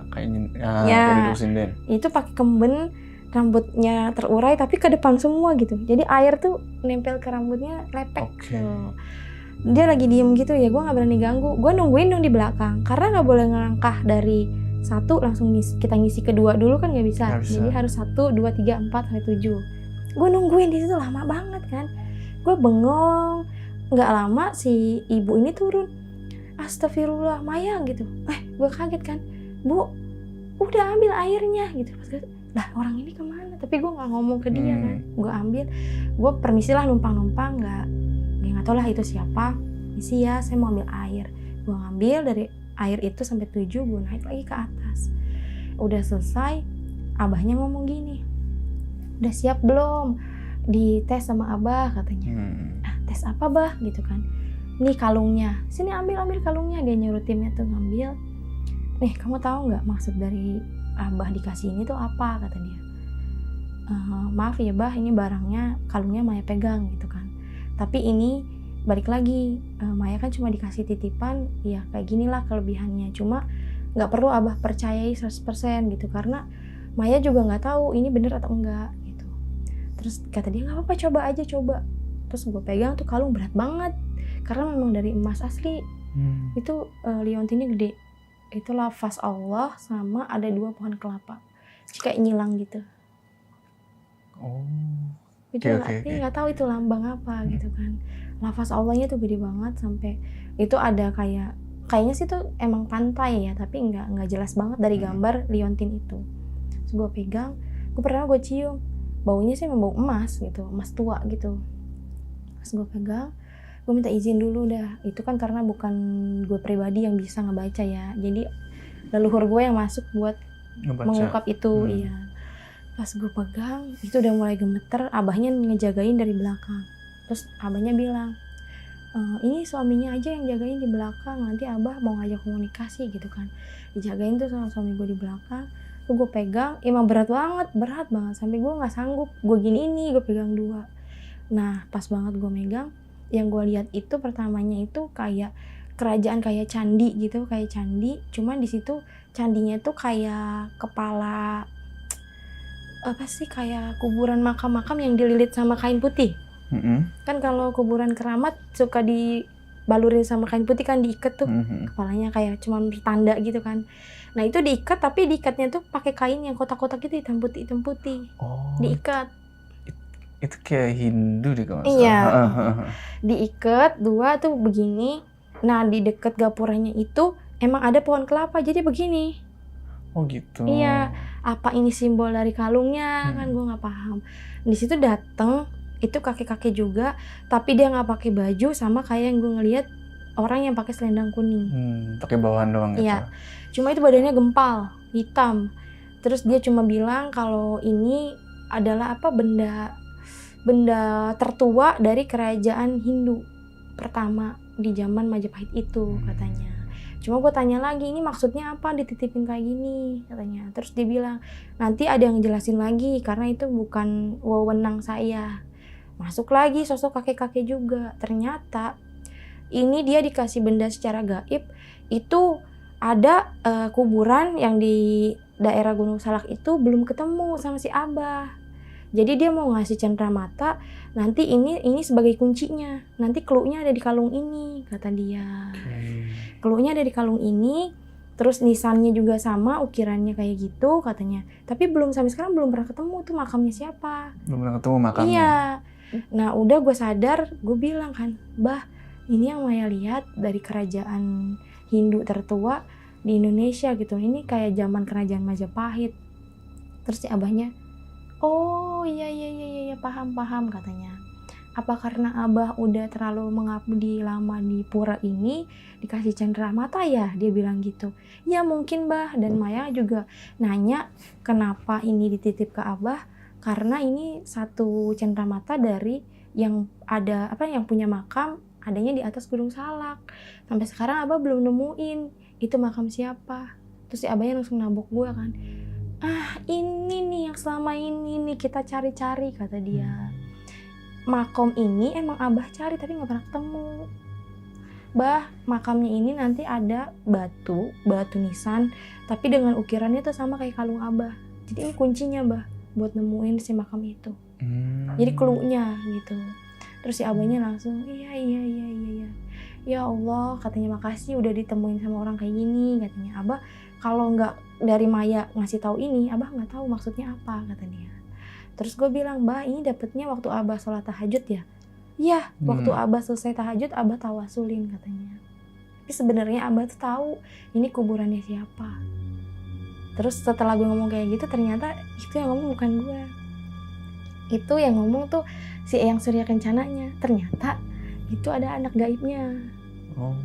B: Ya, sinden.
A: Itu pakai kemben, rambutnya terurai tapi ke depan semua gitu. Jadi air tuh nempel ke rambutnya, lepek. Tuh. Dia lagi diem gitu ya, gue nggak berani ganggu. Gue nungguin dong di belakang karena nggak boleh ngelangkah dari satu langsung kita ngisi kedua dulu kan nggak bisa. Jadi harus 1, 2, 3, 4 sampai 7. Gue nungguin di situ lama banget kan. Gue bengong. Nggak lama si ibu ini turun. Astagfirullah, Maya gitu. Gue kaget kan. Bu, udah ambil airnya gitu. Lah orang ini kemana? Tapi gue nggak ngomong ke dia kan. Gue ambil. Gue permisilah numpang-numpang, nggak tahu lah itu siapa. Misi ya, saya mau ambil air. Gue ngambil dari air itu sampai 7, gue naik lagi ke atas. Udah selesai, abahnya ngomong gini, udah siap belum dites sama abah katanya. Tes apa bah gitu kan. Nih kalungnya, sini ambil kalungnya. Dia nyuruh timnya tuh ngambil. Nih kamu tahu nggak maksud dari abah dikasih ini tuh apa, kata dia. Maaf ya bah, ini barangnya, kalungnya Maya pegang gitu kan. Tapi ini balik lagi, Maya kan cuma dikasih titipan, ya kayak ginilah kelebihannya. Cuma nggak perlu abah percayai 100% gitu, karena Maya juga nggak tahu ini bener atau enggak gitu. Terus kata dia nggak apa-apa, coba aja coba. Terus gue pegang tuh kalung berat banget karena memang dari emas asli. Itu liontinnya gede. Itu lafaz Allah sama ada 2 pohon kelapa, kayak nyilang gitu. Itu nggak tahu itu lambang apa gitu kan. Lafaz Allahnya tuh gede banget, sampai itu ada kayaknya sih tuh emang pantai ya, tapi nggak jelas banget dari gambar liontin itu. Terus gue pegang, gue cium, baunya sih memang bau emas gitu, emas tua gitu. Terus gue pegang, gue minta izin dulu dah. Itu kan karena bukan gue pribadi yang bisa ngebaca ya, jadi leluhur gue yang masuk buat mengungkap itu. Iya. Pas gue pegang, itu udah mulai gemeter. Abahnya ngejagain dari belakang. Terus abahnya bilang, ini suaminya aja yang jagain di belakang, nanti abah mau ngajak komunikasi gitu kan. Dijagain tuh sama suami gue di belakang. Tuh gue pegang, emang berat banget sampai gue nggak sanggup. Gue gini ini, gue pegang 2. Nah pas banget gue megang, yang gue lihat itu pertamanya itu kayak kerajaan, kayak candi gitu, kayak candi. Cuman di situ candinya tuh kayak kepala apa sih, kayak kuburan makam-makam yang dililit sama kain putih. Kan kalau kuburan keramat suka dibalurin sama kain putih kan, diikat tuh kepalanya kayak cuman bertanda gitu kan. Nah itu diikat, tapi diikatnya tuh pakai kain yang kotak-kotak gitu, hitam putih. Diikat.
B: Itu kayak Hindu deh kalau nggak salah.
A: Iya. Diikat 2 tuh begini. Nah di dekat gapuranya itu emang ada pohon kelapa, jadi begini.
B: Oh gitu.
A: Iya. Apa ini simbol dari kalungnya? Kan gue nggak paham. Di situ dateng itu kakek-kakek juga, tapi dia nggak pakai baju, sama kayak yang gue ngeliat orang yang pakai selendang kuning.
B: Pakai bawahan doang gitu.
A: Iya. Cuma itu badannya gempal, hitam. Terus dia cuma bilang kalau ini adalah apa, benda tertua dari kerajaan Hindu pertama di zaman Majapahit itu katanya. Cuma gue tanya lagi, ini maksudnya apa dititipin kayak gini katanya. Terus dia bilang nanti ada yang jelasin lagi karena itu bukan wewenang saya. Masuk lagi sosok kakek-kakek juga. Ternyata ini dia dikasih benda secara gaib. Itu ada kuburan yang di daerah Gunung Salak itu belum ketemu sama si abah. Jadi dia mau ngasih cenderamata, nanti ini sebagai kuncinya, nanti clue-nya ada di kalung ini, kata dia. Clue-nya ada di kalung ini, terus nisannya juga sama, ukirannya kayak gitu katanya. Tapi sampai sekarang belum pernah ketemu tuh makamnya siapa.
B: Belum pernah ketemu makamnya.
A: Iya. Nah udah gue sadar, gue bilang kan, Bah, ini yang Maya lihat dari kerajaan Hindu tertua di Indonesia gitu. Ini kayak zaman kerajaan Majapahit. Terus si abahnya, oh iya paham katanya. Apa karena abah udah terlalu mengabdi lama di pura ini dikasih cenderamata ya? Dia bilang gitu. Ya mungkin bah. Dan Maya juga nanya kenapa ini dititip ke abah, karena ini satu cenderamata dari yang ada yang punya makam adanya di atas Gunung Salak. Sampai sekarang abah belum nemuin itu makam siapa. Terus si abahnya langsung nabok gue kan. Ini nih yang selama ini nih kita cari-cari, kata dia. Makom ini emang abah cari tapi gak pernah ketemu. Bah, makamnya ini nanti ada batu nisan, tapi dengan ukirannya tuh sama kayak kalung abah. Jadi ini kuncinya bah, buat nemuin si makam itu. Jadi clue-nya gitu. Terus si abahnya langsung, iya. Ya Allah, katanya makasih udah ditemuin sama orang kayak gini, katanya. Abah kalau nggak dari Maya ngasih tahu ini, abah nggak tahu maksudnya apa, kata dia. Terus gue bilang, Bah, ini dapetnya waktu abah sholat tahajud ya? Iya, waktu abah selesai tahajud, abah tawasulin, katanya. Tapi sebenarnya abah tuh tahu ini kuburannya siapa. Terus setelah gue ngomong kayak gitu, ternyata itu yang ngomong bukan gue. Itu yang ngomong tuh si Eyang Surya Kencananya. Ternyata itu ada anak gaibnya.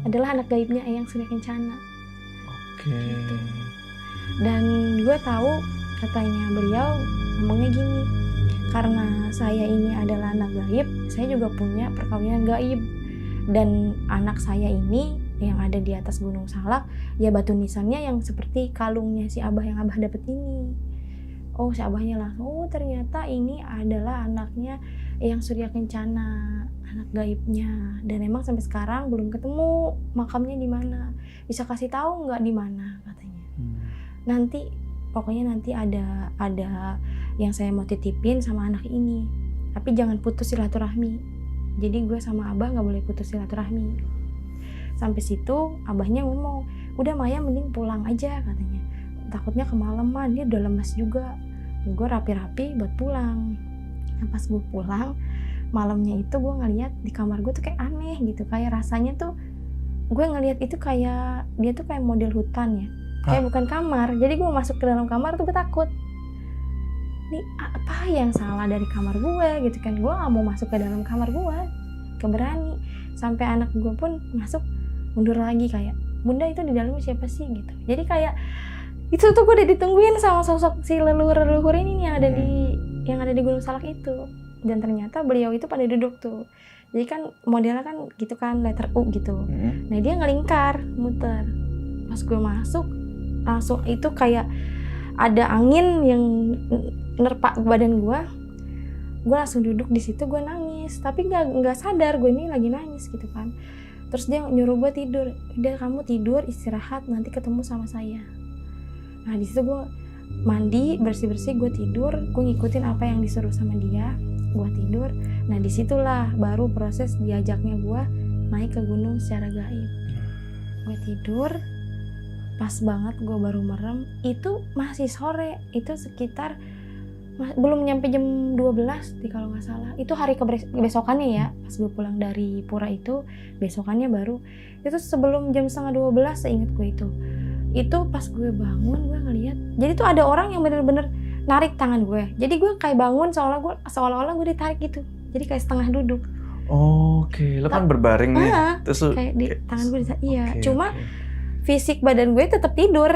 A: Adalah anak gaibnya Eyang Surya Kencana. Gitu. Dan gue tahu katanya beliau ngomongnya gini, karena saya ini adalah anak gaib, saya juga punya perkawinan gaib, dan anak saya ini yang ada di atas Gunung Salak ya batu nisannya yang seperti kalungnya si abah yang abah dapet ini. Oh, si abahnya langsung, ternyata ini adalah anaknya Eyang Surya Kencana, anak gaibnya. Dan emang sampai sekarang belum ketemu makamnya di mana. Bisa kasih tahu nggak di mana, katanya. Nanti pokoknya nanti ada yang saya mau titipin sama anak ini. Tapi jangan putus silaturahmi. Jadi gue sama abah nggak boleh putus silaturahmi. Sampai situ abahnya ngomong, udah Maya mending pulang aja, katanya. Takutnya kemalaman, dia udah lemas juga. Gue rapi-rapi buat pulang. Nah, pas gue pulang malamnya itu gue ngeliat di kamar gue tuh kayak aneh gitu, kayak rasanya tuh gue ngeliat itu kayak dia tuh kayak model hutan ya, kayak bukan kamar. Jadi gue masuk ke dalam kamar tuh gue takut, ini apa yang salah dari kamar gue gitu kan. Gue gak mau masuk ke dalam kamar gue, keberani. Sampai anak gue pun masuk mundur lagi kayak, bunda itu di dalamnya siapa sih gitu. Jadi kayak itu tuh gue udah ditungguin sama sosok si leluhur ini nih yang ada di Gunung Salak itu. Dan ternyata beliau itu pada duduk tuh. Jadi kan modelnya kan gitu kan, letter U gitu. Nah dia ngelingkar, muter. Pas gue masuk, langsung itu kayak ada angin yang nerpa badan gue. Gue langsung duduk di situ, gue nangis. Tapi nggak sadar gue ini lagi nangis gitu kan. Terus dia nyuruh gue tidur. Udah kamu tidur, istirahat, nanti ketemu sama saya. Nah di situ gue mandi, bersih-bersih, gue tidur, gue ngikutin apa yang disuruh sama dia, gue tidur. Nah disitulah baru proses diajaknya gue naik ke gunung secara gaib. Gue tidur, pas banget gue baru merem, itu masih sore, itu sekitar belum nyampe jam 12 kalau nggak salah. Itu hari besokannya ya, pas gue pulang dari pura itu, besokannya baru. Itu sebelum jam 11:30 seingat gue itu. Itu pas gue bangun gue ngeliat, jadi tuh ada orang yang bener-bener narik tangan gue. Jadi gue kayak bangun seolah-olah gue ditarik gitu. Jadi kayak setengah duduk.
B: Oke, lo kan berbaring nih. Terus
A: kayak di tangan gue iya. Cuma fisik badan gue tetap tidur.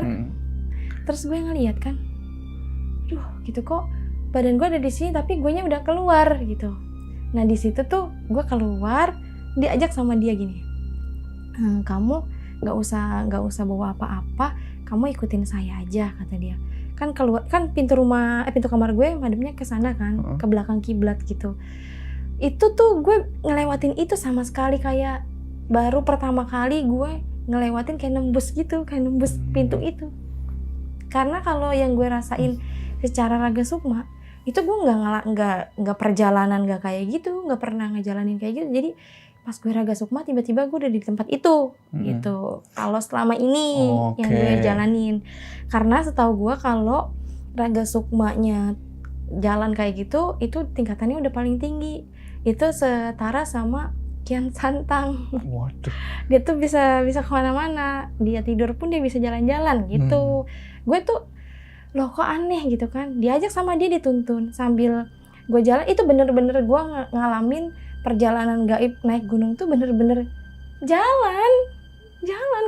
A: Terus gue ngeliat kan, duh gitu kok badan gue ada di sini tapi guenya udah keluar gitu. Nah di situ tuh gue keluar, diajak sama dia gini, kamu nggak usah bawa apa-apa, kamu ikutin saya aja, kata dia. Kan keluar kan pintu kamar gue mademnya ke sana kan, ke belakang kiblat gitu. Itu tuh gue ngelewatin itu sama sekali kayak baru pertama kali gue ngelewatin kayak nembus gitu, kayak nembus pintu itu. Karena kalau yang gue rasain secara raga sukma, Itu gue nggak perjalanan nggak kayak gitu, nggak pernah ngejalanin kayak gitu. Jadi pas gue Raga Sukma tiba-tiba gue udah di tempat itu gitu. Kalau selama ini yang gue jalanin, karena setahu gue kalau Raga Sukmanya jalan kayak gitu, itu tingkatannya udah paling tinggi. Itu setara sama Kian Santang.
B: Waduh.
A: Dia tuh bisa kemana-mana. Dia tidur pun dia bisa jalan-jalan gitu. Gue tuh loh kok aneh gitu kan. Diajak sama dia dituntun sambil gue jalan. Itu bener-bener gue ngalamin perjalanan gaib naik gunung tuh bener-bener jalan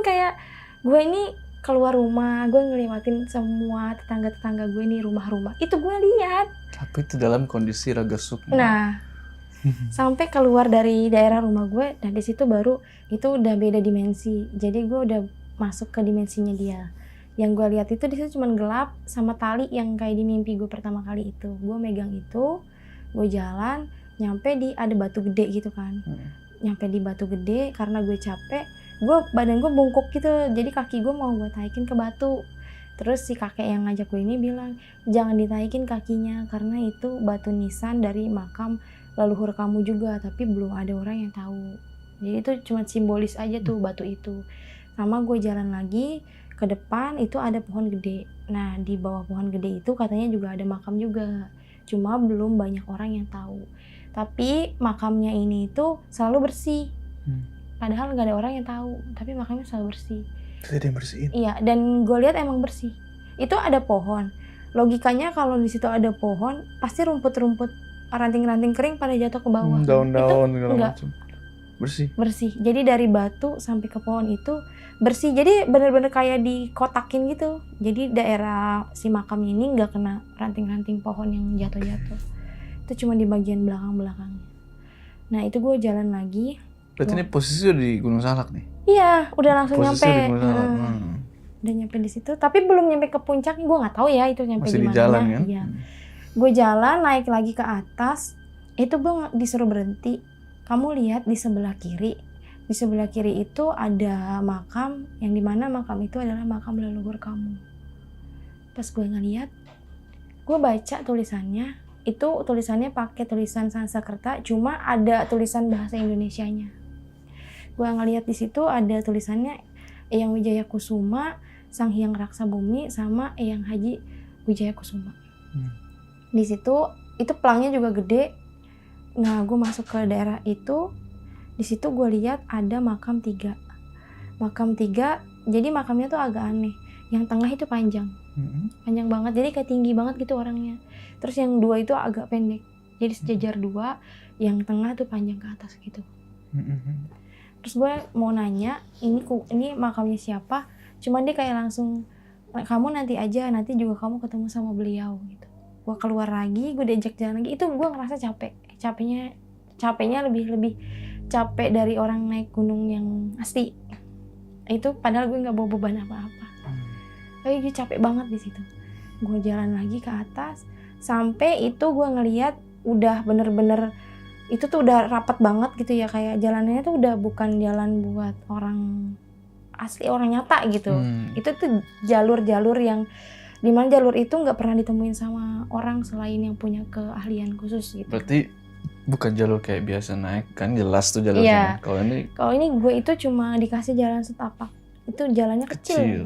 A: kayak gue ini keluar rumah, gue ngelewatin semua tetangga-tetangga gue nih, rumah-rumah. Itu gue lihat.
B: Tapi itu dalam kondisi Raga Sukma.
A: Nah, sampai keluar dari daerah rumah gue, dan di situ baru itu udah beda dimensi. Jadi gue udah masuk ke dimensinya dia. Yang gue lihat itu di situ cuma gelap sama tali yang kayak di mimpi gue pertama kali itu. Gue megang itu, gue jalan, nyampe di ada batu gede gitu kan. Nyampe di batu gede karena gue capek, badan gue bungkuk gitu. Jadi kaki gue mau gue taikin ke batu. Terus si kakek yang ngajak gue ini bilang, jangan ditaikin kakinya karena itu batu nisan dari makam leluhur kamu juga, tapi belum ada orang yang tahu. Jadi itu cuma simbolis aja tuh batu itu. Sama gue jalan lagi ke depan, itu ada pohon gede. Nah di bawah pohon gede itu katanya juga ada makam juga, cuma belum banyak orang yang tahu. Tapi makamnya ini itu selalu bersih. Padahal nggak ada orang yang tahu, tapi makamnya selalu bersih.
B: Tidak bersihin.
A: Iya, dan gue lihat emang bersih. Itu ada pohon. Logikanya kalau di situ ada pohon, pasti rumput-rumput, ranting-ranting kering pada jatuh ke bawah.
B: Daun-daun segala
A: enggak.
B: macam. Bersih.
A: Bersih. Jadi dari batu sampai ke pohon itu bersih. Jadi benar-benar kayak dikotakin gitu. Jadi daerah si makam ini nggak kena ranting-ranting pohon yang jatuh-jatuh. Itu cuma di bagian belakang-belakangnya. Nah itu gue jalan lagi.
B: Berarti ini posisi udah di Gunung Salak nih?
A: Iya, udah langsung
B: posisi
A: nyampe.
B: Di Gunung Salak.
A: Udah nyampe di situ, tapi belum nyampe ke puncaknya. Gue nggak tahu ya itu nyampe
B: masih
A: di mana.
B: Di jalan kan?
A: Iya. Gue jalan naik lagi ke atas. Itu gue disuruh berhenti. Kamu lihat di sebelah kiri. Di sebelah kiri itu ada makam, yang dimana makam itu adalah makam leluhur kamu. Pas gue ngeliat, gue baca tulisannya. Itu tulisannya pakai tulisan Sanskerta, cuma ada tulisan bahasa Indonesianya. Gue ngeliat di situ ada tulisannya Eyang Wijaya Kusuma, Sang Hyang Raksa Bumi, sama Eyang Haji Wijaya Kusuma. Di situ itu pelangnya juga gede. Nah, gue masuk ke daerah itu. Di situ gue lihat ada makam 3. Makam 3, jadi makamnya tuh agak aneh. Yang tengah itu panjang. Panjang banget, jadi kayak tinggi banget gitu orangnya. Terus yang 2 itu agak pendek. Jadi sejajar 2, yang tengah tuh panjang ke atas gitu. Terus gue mau nanya, ini makamnya siapa? Cuman dia kayak langsung, kamu nanti aja, nanti juga kamu ketemu sama beliau gitu. Gue keluar lagi, gue diajak jalan lagi. Itu gue ngerasa capek. Capeknya lebih capek dari orang naik gunung yang asli. Itu padahal gue nggak bawa beban apa-apa. Tapi gue capek banget di situ. Gue jalan lagi ke atas, sampai itu gue ngeliat udah bener-bener itu tuh udah rapat banget gitu ya, kayak jalannya tuh udah bukan jalan buat orang asli, orang nyata gitu. Itu tuh jalur-jalur yang dimana jalur itu nggak pernah ditemuin sama orang selain yang punya keahlian khusus gitu.
B: Berarti bukan jalur kayak biasa naik kan, jelas tuh jalurnya.
A: Iya. Kalau ini gue itu cuma dikasih jalan setapak, itu jalannya kecil. Iya.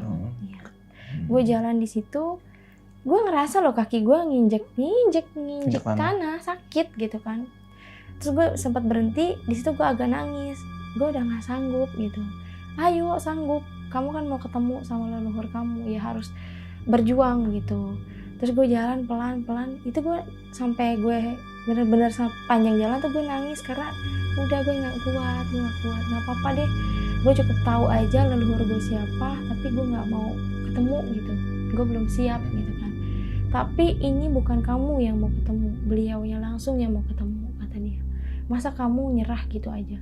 A: Gue jalan di situ, gue ngerasa loh kaki gue nginjek tanah, sakit gitu kan. Terus gue sempat berhenti, di situ gue agak nangis. Gue udah nggak sanggup gitu. Ayo sanggup, kamu kan mau ketemu sama leluhur kamu, ya harus berjuang gitu. Terus gue jalan pelan-pelan, itu gue sampai gue bener-bener panjang jalan tuh gue nangis karena udah gue nggak kuat, nggak apa-apa deh. Gue cukup tahu aja leluhur gue siapa, tapi gue nggak mau ketemu gitu. Gue belum siap gitu kan. Tapi ini bukan kamu yang mau ketemu, beliaunya langsung yang mau ketemu, kata dia. Masa kamu nyerah gitu aja?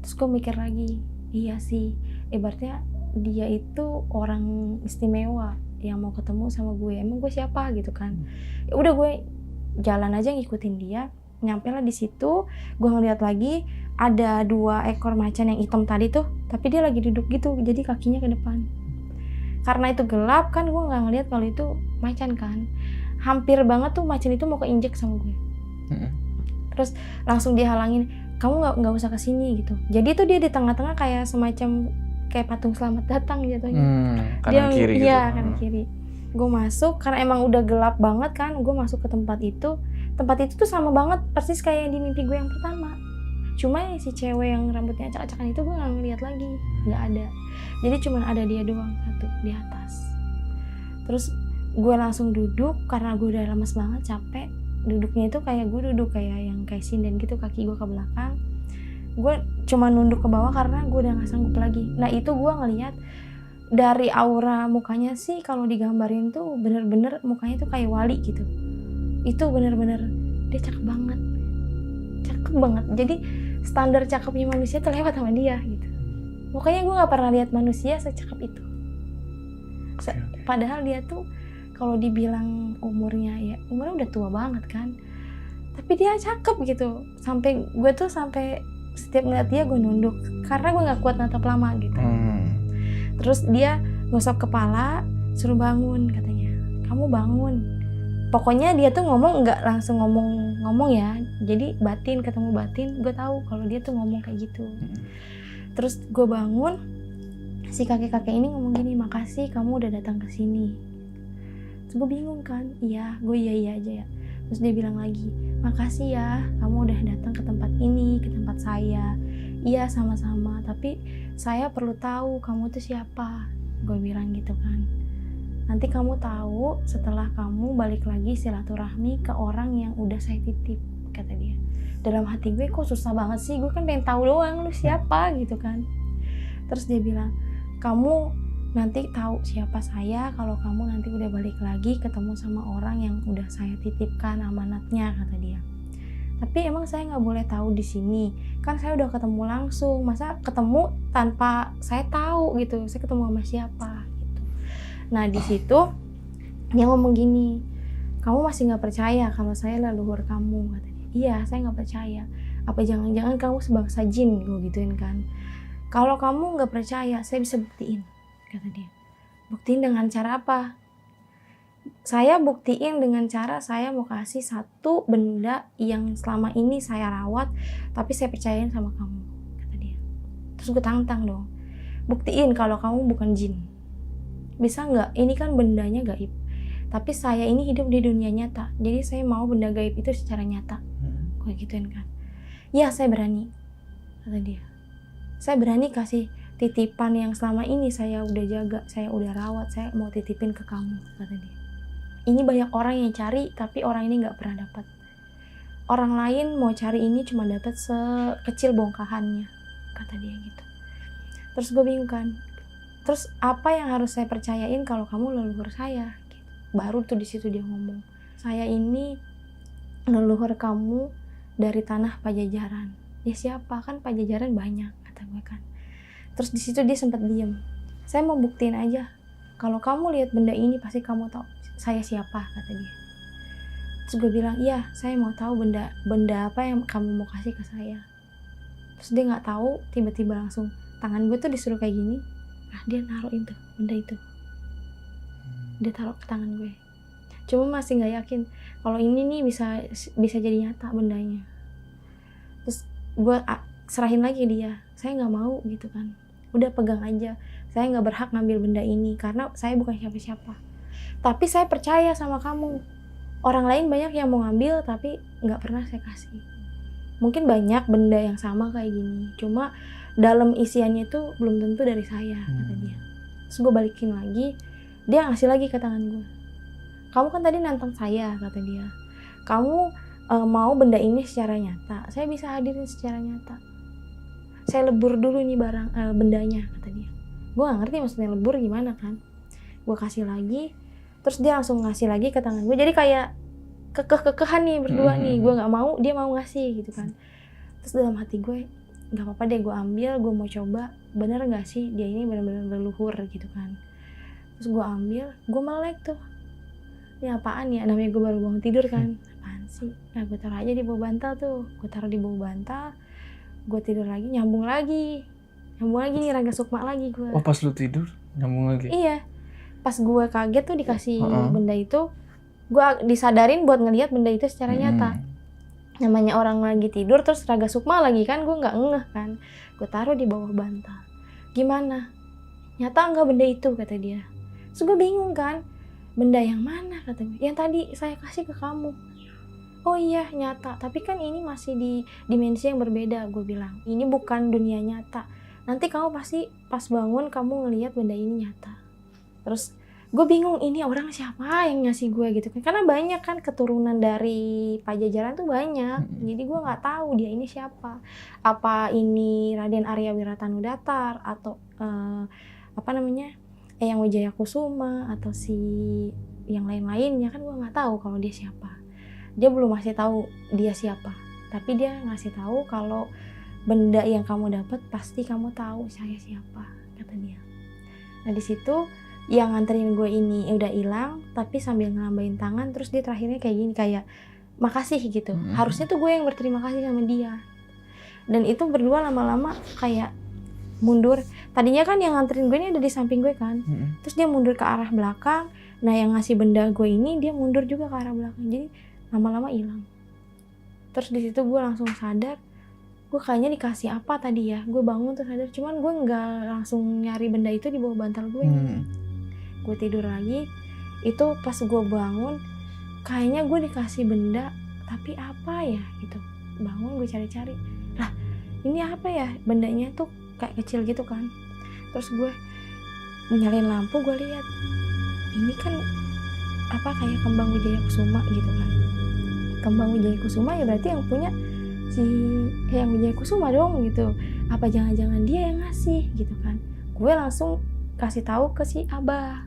A: Terus gue mikir lagi, iya sih, ibaratnya dia itu orang istimewa yang mau ketemu sama gue. Emang gue siapa gitu kan? Ya udah gue jalan aja ngikutin dia. Nyampe lah di situ, gue ngeliat lagi ada 2 ekor macan yang hitam tadi tuh, tapi dia lagi duduk gitu, jadi kakinya ke depan. Karena itu gelap kan, gue nggak ngeliat kalau itu macan kan. hampir banget tuh macan itu mau keinjek sama gue. Terus langsung dihalangin, kamu nggak usah kesini gitu. Jadi tuh dia di tengah-tengah kayak semacam kayak patung selamat datang jatuhnya.
B: Kanan kiri gitu.
A: Iya, kanan kiri. Gue masuk karena emang udah gelap banget kan. Gue masuk ke tempat itu. Tempat itu tuh sama banget persis kayak yang di mimpi gue yang pertama. Cuma si cewek yang rambutnya acak-acakan itu gue nggak ngeliat lagi, nggak ada. Jadi cuma ada dia doang satu di atas. Terus gue langsung duduk karena gue udah lemes banget, capek. Duduknya itu kayak gue duduk kayak yang kayak sinden gitu, kaki gue ke belakang. Gue cuma nunduk ke bawah karena gue udah nggak sanggup lagi. Nah itu gue ngeliat dari aura mukanya sih kalau digambarin tuh bener-bener mukanya tuh kayak wali gitu. Itu bener-bener dia cakep banget. Jadi standar cakepnya manusia tuh lewat sama dia gitu. Pokoknya gue nggak pernah lihat manusia secakep itu. Padahal dia tuh kalau dibilang umurnya udah tua banget kan, tapi dia cakep gitu. Sampai gue tuh setiap ngeliat dia gue nunduk karena gue nggak kuat natap lama gitu. Terus dia gosok kepala, suruh bangun katanya. Kamu bangun. Pokoknya dia tuh ngomong nggak langsung ngomong ya. Jadi ketemu batin, gue tahu kalau dia tuh ngomong kayak gitu. Terus gue bangun, si kakek-kakek ini ngomong gini, makasih kamu udah datang ke sini. Terus gue bingung kan, gue iya aja ya. Terus dia bilang lagi, makasih ya kamu udah datang ke tempat ini, ke tempat saya. Iya sama-sama, tapi saya perlu tahu kamu tuh siapa. Gue bilang gitu kan. Nanti kamu tahu setelah kamu balik lagi silaturahmi ke orang yang udah saya titip, kata dia. Dalam hati gue kok susah banget sih, gue kan pengen tahu doang lu siapa gitu kan. Terus dia bilang, kamu nanti tahu siapa saya kalau kamu nanti udah balik lagi ketemu sama orang yang udah saya titipkan amanatnya, kata dia. Tapi emang saya nggak boleh tahu di sini, kan saya udah ketemu langsung, masa ketemu tanpa saya tahu gitu, saya ketemu sama siapa gitu. Nah di situ dia ngomong gini, kamu masih nggak percaya kalau saya leluhur kamu, kata dia. Iya saya nggak percaya, apa jangan-jangan kamu sebangsa jin, gue gituin kan. Kalau kamu nggak percaya saya bisa buktiin, kata dia. Buktiin dengan cara apa? Saya buktiin dengan cara saya mau kasih satu benda yang selama ini saya rawat tapi saya percayain sama kamu, kata dia. Terus gue tantang dong, buktiin kalau kamu bukan jin. Bisa nggak? Ini kan bendanya gaib, tapi saya ini hidup di dunia nyata, jadi saya mau benda gaib itu secara nyata. Gue gituin kan. Ya saya berani, kata dia. Saya berani kasih titipan yang selama ini saya udah jaga, saya udah rawat, saya mau titipin ke kamu, kata dia. Ini banyak orang yang cari, tapi orang ini nggak pernah dapat. Orang lain mau cari ini cuma dapat sekecil bongkahannya, kata dia gitu. Terus gue bingung kan. Terus apa yang harus saya percayain kalau kamu leluhur saya? Gitu. Baru tuh di situ dia ngomong, saya ini leluhur kamu dari tanah Pajajaran. Ya siapa, kan Pajajaran banyak, kata gue kan. Terus di situ dia sempat diem. Saya mau buktiin aja, kalau kamu lihat benda ini pasti kamu tahu saya siapa, kata dia. Terus gue bilang, iya saya mau tahu benda apa yang kamu mau kasih ke saya. Terus dia nggak tahu, tiba-tiba langsung tangan gue tuh disuruh kayak gini. Nah dia naruhin tuh benda itu, dia taruh ke tangan gue. Cuma masih nggak yakin kalau ini nih bisa jadi nyata bendanya. Terus gue serahin lagi dia, saya nggak mau gitu kan. Udah pegang aja, saya nggak berhak ngambil benda ini karena saya bukan siapa-siapa. Tapi saya percaya sama kamu. Orang lain banyak yang mau ngambil tapi nggak pernah saya kasih. Mungkin banyak benda yang sama kayak gini, cuma dalam isiannya itu belum tentu dari saya, kata dia. Terus gue balikin lagi, dia ngasih lagi ke tangan gue. Kamu kan tadi nantang saya, kata dia. Kamu mau benda ini secara nyata, saya bisa hadirin secara nyata. Saya lebur dulu nih bendanya, kata dia. Gue gak ngerti maksudnya lebur gimana kan. Gue kasih lagi, terus dia langsung ngasih lagi ke tangan gue. Jadi kayak kekeh-kekehan nih berdua nih. Gue gak mau, dia mau ngasih gitu kan. Terus dalam hati gue, gak apa-apa deh gue ambil, gue mau coba bener gak sih dia ini bener-bener leluhur gitu kan. Terus gue ambil, gue melek tuh. Ini apaan ya, namanya gue baru bangun tidur kan. Apaan sih? Nah gue taruh aja di bawah bantal tuh. Gue taruh di bawah bantal, gue tidur lagi, nyambung lagi nih Raga Sukma lagi gue.
B: Oh pas lu tidur nyambung lagi?
A: Iya, pas gue kaget tuh dikasih benda itu, gue disadarin buat ngelihat benda itu secara nyata. Namanya orang lagi tidur terus Raga Sukma lagi kan, gue nggak ngeh kan. Gue taruh di bawah bantal. Gimana? Nyata nggak benda itu, kata dia. Terus gue bingung kan, benda yang mana, kata gue. Yang tadi saya kasih ke kamu. Oh iya nyata, tapi kan ini masih di dimensi yang berbeda, gue bilang. Ini bukan dunia nyata. Nanti kamu pasti pas bangun kamu ngelihat benda ini nyata. Terus gue bingung, ini orang siapa yang ngasih gue gitu kan. Karena banyak kan keturunan dari Pajajaran tuh banyak. Jadi gue nggak tahu dia ini siapa. Apa ini Raden Arya Wiratanudatar atau Eyang Wijaya Kusuma atau si yang lain-lainnya, kan gue nggak tahu kalau dia siapa. Dia belum ngasih tahu dia siapa, tapi dia ngasih tahu kalau benda yang kamu dapat pasti kamu tahu saya siapa, kata dia. Nah di situ yang nganterin gue ini udah hilang, tapi sambil ngelambain tangan, terus dia terakhirnya kayak gini, kayak makasih gitu. Harusnya tuh gue yang berterima kasih sama dia. Dan itu berdua lama-lama kayak mundur. Tadinya kan yang nganterin gue ini ada di samping gue kan, terus dia mundur ke arah belakang. Nah yang ngasih benda gue ini dia mundur juga ke arah belakang, jadi lama-lama hilang. Terus di situ gue langsung sadar, gue kayaknya dikasih apa tadi ya. Gue bangun terus sadar, cuman gue nggak langsung nyari benda itu di bawah bantal gue. Gue tidur lagi, itu pas gue bangun kayaknya gue dikasih benda, tapi apa ya gitu. Bangun gue cari-cari, lah ini apa ya, bendanya tuh kayak kecil gitu kan. Terus gue nyalain lampu, gue lihat ini kan apa, kayak kembang Wijaya Kusuma gitu kan. Kembang Wijaya Kusuma ya berarti yang punya si Eyang Wijaya Kusuma dong gitu. Apa jangan-jangan dia yang ngasih gitu kan. Gue langsung kasih tahu ke si Abah.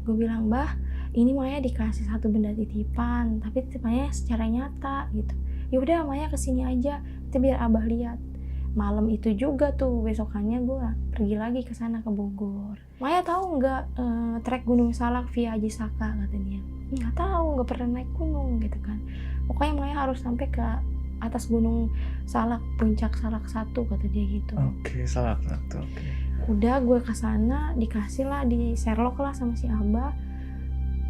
A: Gue bilang, "Bah, ini Maya dikasih satu benda titipan, tapi titipannya secara nyata gitu. Ya udah Maya kesini aja, itu biar Abah lihat." Malam itu juga tuh, besokannya gue pergi lagi ke sana ke Bogor. "Maya tahu nggak trek Gunung Salak via Aji Saka?" kata dia. "Nggak tahu, nggak pernah naik gunung," gitu kan. "Pokoknya Maya harus sampai ke atas Gunung Salak, puncak Salak 1," kata dia gitu.
B: Oke, Salak 1. Oke.
A: Udah gue kesana, dikasih lah, di Sherlock lah sama si Abah.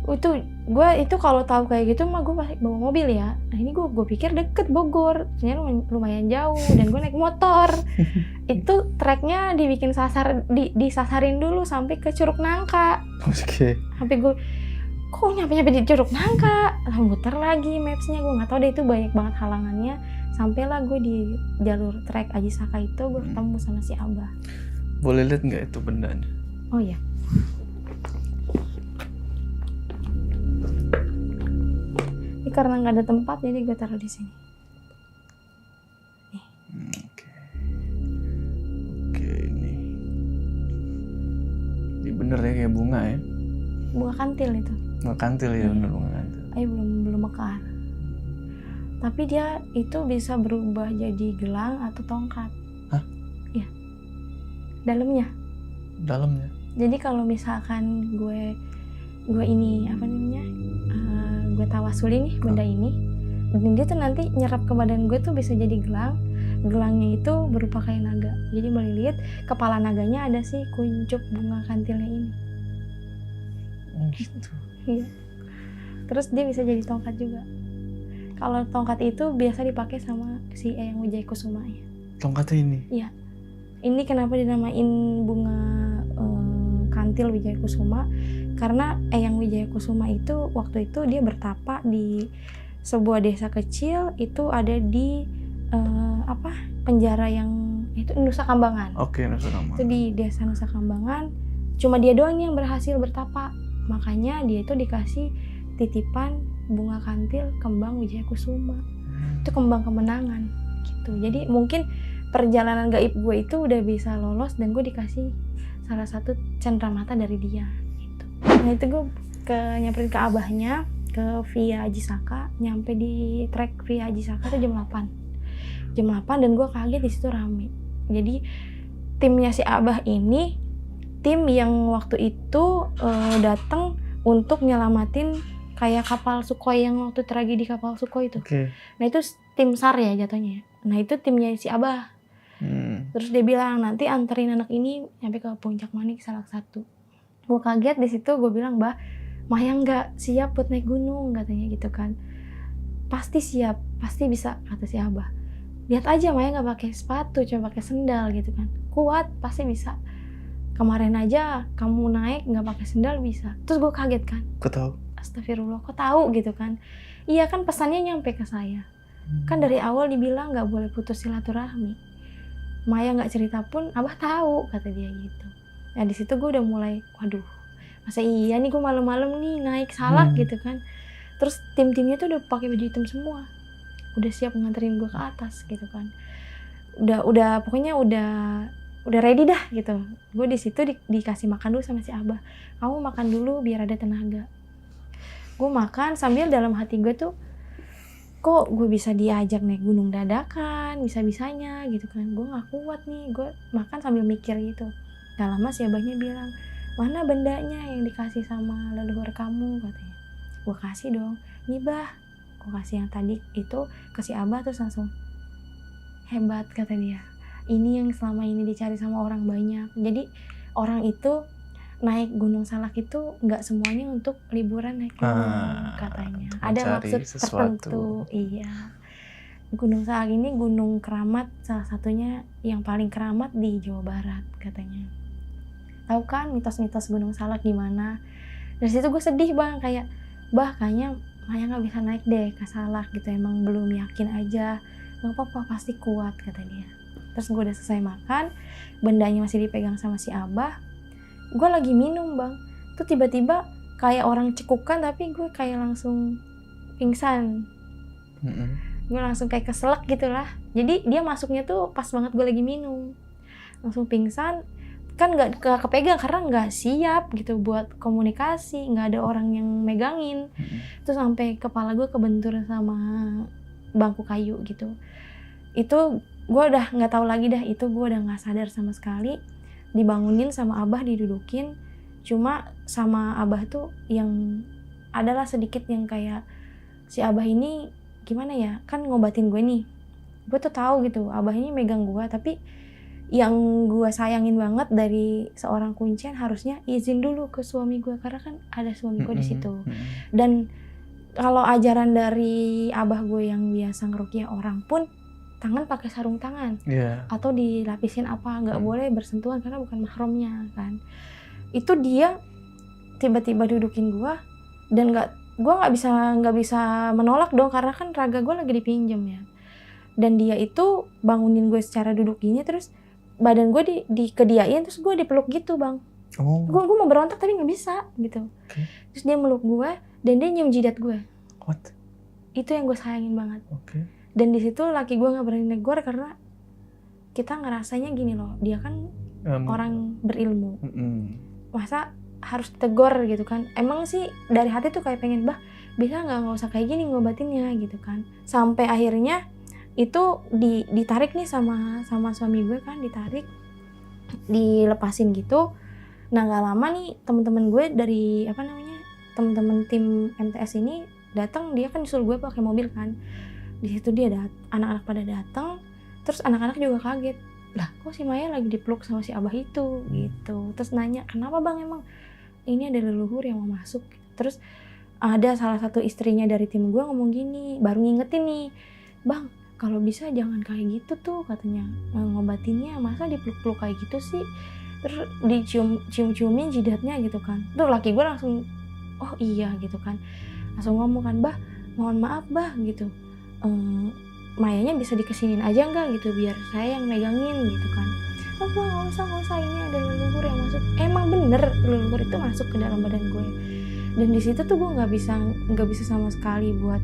A: Gue itu kalau tahu kayak gitu mah gue pasti bawa mobil ya. Nah ini gue pikir deket Bogor, ternyata lumayan jauh, dan gue naik motor. Itu treknya dibikin disasarin dulu sampai ke Curug Nangka.
B: Oke.
A: Sampai gue kok nyampe di Curug Nangka, muter lagi mapsnya, gue nggak tahu deh itu banyak banget halangannya. Sampailah gue di jalur trek Aji Saka itu, gue ketemu sama si Abah.
B: Boleh lihat nggak itu bendanya?
A: Oh iya. Ini karena nggak ada tempat jadi gue taruh di sini. Nih.
B: Oke, ini bener ya kayak bunga ya?
A: Bunga kantil itu.
B: Bunga kantil ya, bener bunga kantil.
A: Ayo belum mekar. Tapi dia itu bisa berubah jadi gelang atau tongkat.
B: Hah?
A: Iya. Dalamnya. Jadi kalau misalkan gue ini apa namanya, gue tawasulin nih benda ini, dan dia tuh nanti nyerap ke badan gue tuh bisa jadi gelang. Gelangnya itu berupa kayak naga. Jadi boleh lihat kepala naganya ada sih kuncup bunga kantilnya ini.
B: Gitu.
A: Iya. Terus dia bisa jadi tongkat juga. Kalau tongkat itu biasa dipakai sama si Eyang Wijaya Kusuma ya.
B: Tongkatnya ini?
A: Iya. Ini kenapa dinamain bunga kantil Wijaya Kusuma? Karena Eyang Wijaya Kusuma itu waktu itu dia bertapa di sebuah desa kecil, itu ada di penjara yang itu Nusa Kambangan.
B: Oke, Nusa Kambangan.
A: Itu di desa Nusa Kambangan. Cuma dia doang yang berhasil bertapa. Makanya dia itu dikasih titipan bunga kantil kembang Wijaya Kusuma. Itu kembang kemenangan gitu. Jadi mungkin perjalanan gaib gue itu udah bisa lolos dan gue dikasih salah satu cendramata dari dia gitu. Nah itu gue nyamperin ke Abahnya ke via Aji Saka, nyampe di trek via Aji Saka tuh jam 8 dan gue kaget di situ rame. Jadi timnya si Abah ini tim yang waktu itu datang untuk nyelamatin kayak kapal Sukhoi yang waktu tragedi kapal Sukhoi itu.
B: Okay.
A: Nah itu tim SAR ya jatuhnya. Nah itu timnya si Abah. Terus dia bilang nanti anterin anak ini sampai ke Puncak Manik Salak 1. Gue kaget di situ, gue bilang, "Bah, Maya nggak siap buat naik gunung katanya gitu kan. Pasti siap, pasti bisa kata si Abah. Lihat aja Maya nggak pakai sepatu, cuma pakai sendal gitu kan. Kuat, pasti bisa. Kemarin aja kamu naik nggak pakai sendal bisa. Terus gue kaget kan.
B: Kok tahu?
A: Astagfirullah, kok tahu gitu kan? Iya kan pesannya nyampe ke saya. Kan dari awal dibilang nggak boleh putus silaturahmi. Maya nggak cerita pun Abah tahu kata dia gitu. Nah di situ gue udah mulai, waduh, masa iya nih gue malam-malam nih naik salak gitu kan. Terus tim-timnya tuh udah pakai baju hitam semua, udah siap nganterin gue ke atas gitu kan. Udah pokoknya udah ready dah gitu. Gue di situ dikasih makan dulu sama si Abah. Kamu makan dulu biar ada tenaga. Gue makan sambil dalam hati gue tuh, kok gue bisa diajak naik gunung dadakan, bisa-bisanya gitu kan. Gue gak kuat nih, gue makan sambil mikir gitu. Gak lama si Abahnya bilang, mana bendanya yang dikasih sama leluhur kamu katanya. Gue kasih dong, nih Bah, gue kasih yang tadi itu ke si Abah. Terus langsung, hebat kata dia, ini yang selama ini dicari sama orang banyak. Jadi orang itu naik Gunung Salak itu nggak semuanya untuk liburan naik gunung katanya. Ada maksud tertentu. Iya. Gunung Salak ini gunung keramat, salah satunya yang paling keramat di Jawa Barat katanya. Tahu kan mitos-mitos Gunung Salak gimana? Dari situ gue sedih bang, kayak Bah kayaknya Maya nggak bisa naik deh ke Salak gitu, emang belum yakin aja. Nggak apa-apa, pasti kuat kata dia. Terus gue udah selesai makan, bendanya masih dipegang sama si Abah. Gue lagi minum bang, tuh tiba-tiba kayak orang cekukan tapi gue kayak langsung pingsan. Gue langsung kayak keselak gitu lah. Jadi dia masuknya tuh pas banget gue lagi minum, langsung pingsan. Kan nggak kepegang karena nggak siap gitu buat komunikasi, nggak ada orang yang megangin. Terus sampai kepala gue kebentur sama bangku kayu gitu. Itu gue udah nggak tahu lagi dah, itu gue udah nggak sadar sama sekali. Dibangunin sama Abah, didudukin. Cuma sama Abah tuh yang adalah sedikit yang kayak si Abah ini gimana ya, kan ngobatin gue nih. Gue tuh tahu gitu Abah ini megang gue, tapi yang gue sayangin banget dari seorang kuncen harusnya izin dulu ke suami gue, karena kan ada suami gue di situ. Dan kalau ajaran dari Abah gue yang biasa ngeruqyah orang pun, tangan pakai sarung tangan, atau dilapisin apa, nggak boleh bersentuhan karena bukan mahramnya kan. Itu dia tiba-tiba dudukin gue, dan gue nggak bisa menolak dong karena kan raga gue lagi dipinjam ya. Dan dia itu bangunin gue secara duduk gini, terus badan gue dikediain, terus gue dipeluk gitu bang. Gue mau berontak tapi nggak bisa gitu. Terus dia meluk gue dan dia nyium jidat gue. Itu yang gue sayangin banget. Dan di situ laki gue nggak berani negor karena kita ngerasanya gini loh, dia kan orang berilmu, masa harus tegur gitu kan. Emang sih dari hati tuh kayak pengen, Bah bisa nggak usah kayak gini ngobatinnya gitu kan. Sampai akhirnya itu ditarik nih sama suami gue kan, ditarik, dilepasin gitu. Nah nggak lama nih teman-teman gue dari teman-teman tim MTS ini datang, dia kan disuruh gue pakai mobil kan. Di situ dia anak-anak pada datang, terus anak-anak juga kaget, lah kok si Maya lagi dipeluk sama si Abah itu gitu. Terus nanya, kenapa bang, emang ini ada leluhur yang mau masuk? Terus ada salah satu istrinya dari tim gue ngomong gini, baru ngingetin nih, bang kalau bisa jangan kayak gitu tuh katanya, ngobatinnya masa dipeluk-peluk kayak gitu sih. Terus dicium-ciumin jidatnya gitu kan. Tuh laki gue langsung, oh iya gitu kan, langsung ngomong kan, Bah mohon maaf bah gitu, Mayanya bisa dikesinin aja nggak gitu biar saya yang megangin gitu kan. Oh nggak usah, ini ada leluhur yang masuk. Emang bener leluhur itu masuk ke dalam badan gue. Dan di situ tuh gue nggak bisa sama sekali buat,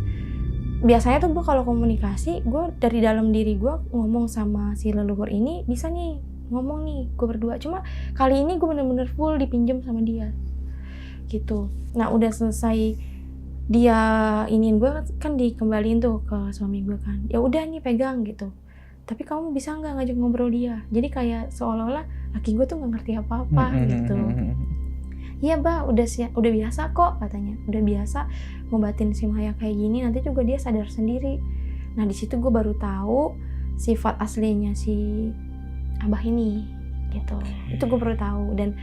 A: biasanya tuh gue kalau komunikasi gue dari dalam diri gue ngomong sama si leluhur ini bisa nih ngomong nih gue berdua. Cuma kali ini gue bener-bener full dipinjam sama dia gitu. Nah udah selesai dia iniin gue kan, dikembaliin tuh ke suami gue kan, ya udah nih pegang gitu, tapi kamu bisa nggak ngajak ngobrol dia. Jadi kayak seolah-olah laki gue tuh nggak ngerti apa-apa gitu. Iya bah udah biasa kok katanya, udah biasa ngobatin si Maya kayak gini, nanti juga dia sadar sendiri. Nah di situ gue baru tahu sifat aslinya si Abah ini gitu. Itu gue baru tahu. Dan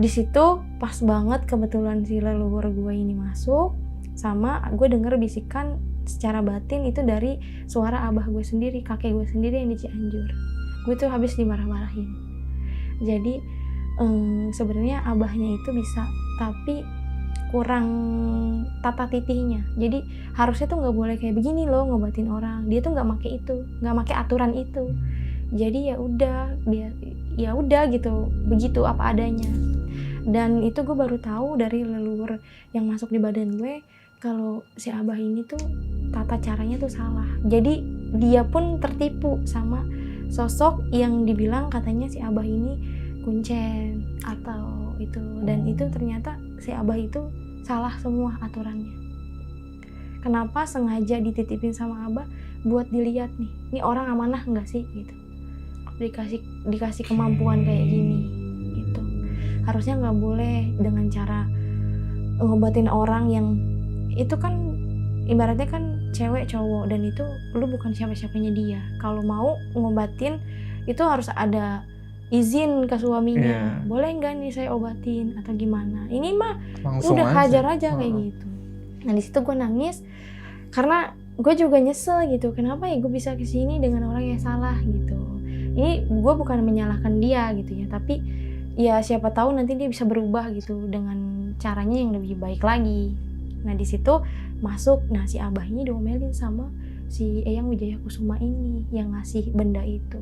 A: di situ pas banget kebetulan si leluhur gue ini masuk, sama gue denger bisikan secara batin itu dari suara abah gue sendiri, kakek gue sendiri yang di Cianjur. Gue tuh habis dimarah-marahin. Jadi sebenarnya abahnya itu bisa, tapi kurang tata titihnya. Jadi harusnya tuh nggak boleh kayak begini loh ngobatin orang. Dia tuh nggak make itu, nggak make aturan itu. Jadi ya udah gitu, begitu apa adanya. Dan itu gue baru tahu dari leluhur yang masuk di badan gue kalau si abah ini tuh tata caranya tuh salah. Jadi dia pun tertipu sama sosok yang dibilang katanya si abah ini kuncen atau itu, dan itu ternyata si abah itu salah semua aturannya. Kenapa sengaja dititipin sama abah buat dilihat nih, ini orang amanah nggak sih gitu, dikasih kemampuan kayak gini gitu. Harusnya nggak boleh dengan cara ngobatin orang yang itu kan ibaratnya kan cewek cowok, dan itu lu bukan siapa-siapanya dia. Kalau mau ngobatin itu harus ada izin ke suaminya, boleh nggak nih saya obatin atau gimana. Ini mah langsung udah hajar aja kayak gitu. Nah di situ gue nangis karena gue juga nyesel gitu, kenapa ya gue bisa kesini dengan orang yang salah gitu. Ini gue bukan menyalahkan dia gitu ya, tapi ya siapa tahu nanti dia bisa berubah gitu dengan caranya yang lebih baik lagi. Nah di situ masuk, nah si abah ini diomelin sama si Eyang Wijaya Kusuma ini yang ngasih benda itu.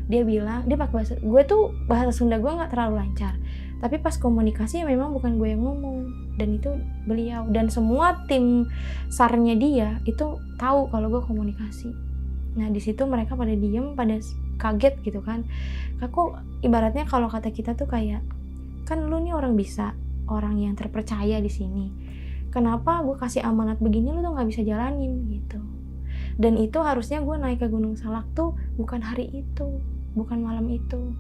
A: Dia bilang, dia pakai bahasa, gue tuh bahasa Sunda gue nggak terlalu lancar, tapi pas komunikasi memang bukan gue yang ngomong, dan itu beliau dan semua tim sarnya dia itu tahu kalau gue komunikasi. Nah di situ mereka pada diem, pada kaget gitu kan. Aku ibaratnya kalau kata kita tuh kayak, kan lu nih orang bisa, orang yang terpercaya di sini, kenapa gue kasih amanat begini lu tuh nggak bisa jalanin gitu. Dan itu harusnya gue naik ke Gunung Salak tuh bukan hari itu, bukan malam itu,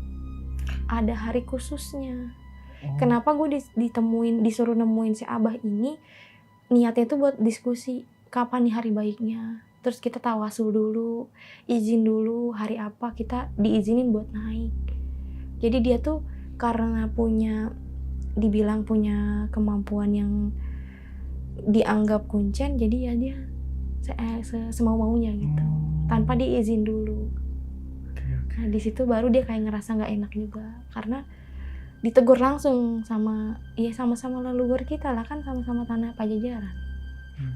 A: ada hari khususnya. Kenapa gue disuruh nemuin si abah ini, niatnya tuh buat diskusi kapan nih hari baiknya, terus kita tawasul dulu, izin dulu hari apa kita diizinin buat naik. Jadi dia tuh karena dibilang punya kemampuan yang dianggap kuncen, jadi ya dia semau-maunya gitu, tanpa diizin dulu. Nah di situ baru dia kayak ngerasa nggak enak juga, karena ditegur langsung sama-sama leluhur kita lah kan, sama-sama tanah Pajajaran.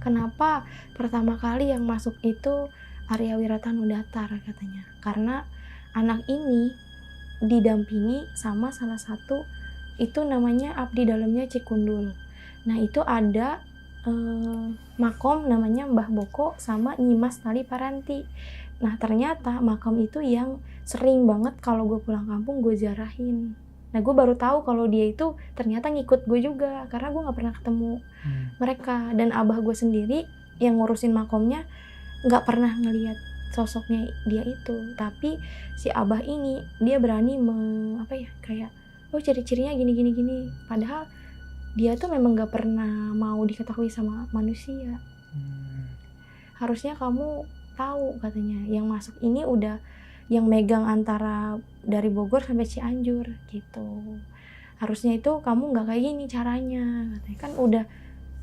A: Kenapa pertama kali yang masuk itu Arya Wiratanudatar katanya? Karena anak ini didampingi sama salah satu itu namanya abdi dalamnya Cikundul. Nah itu ada makom namanya Mbah Boko sama Nyimas Tali Paranti. Nah ternyata makam itu yang sering banget kalau gue pulang kampung gue ziarahin. Nah gue baru tahu kalau dia itu ternyata ngikut gue juga, karena gue nggak pernah ketemu mereka. Dan abah gue sendiri yang ngurusin makomnya nggak pernah ngelihat sosoknya dia itu. Tapi si abah ini dia berani kayak ciri-cirinya gini. Padahal dia tuh memang nggak pernah mau diketahui sama manusia. Harusnya kamu tahu katanya, yang masuk ini udah yang megang antara dari Bogor sampai Cianjur gitu. Harusnya itu kamu nggak kayak gini caranya katanya. Kan udah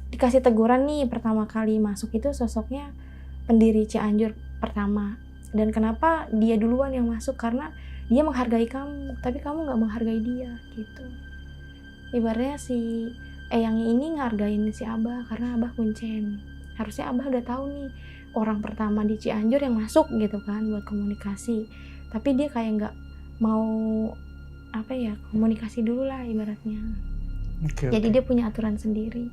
A: dikasih teguran nih pertama kali masuk itu sosoknya pendiri Cianjur pertama. Dan kenapa dia duluan yang masuk? Karena dia menghargai kamu, tapi kamu nggak menghargai dia gitu. Ibaratnya si Eyang ini ngargain si abah karena abah kuncen. Harusnya abah udah tahu nih orang pertama di Cianjur yang masuk gitu kan buat komunikasi, tapi dia kayak nggak mau komunikasi dulu lah ibaratnya. Jadi dia punya aturan sendiri.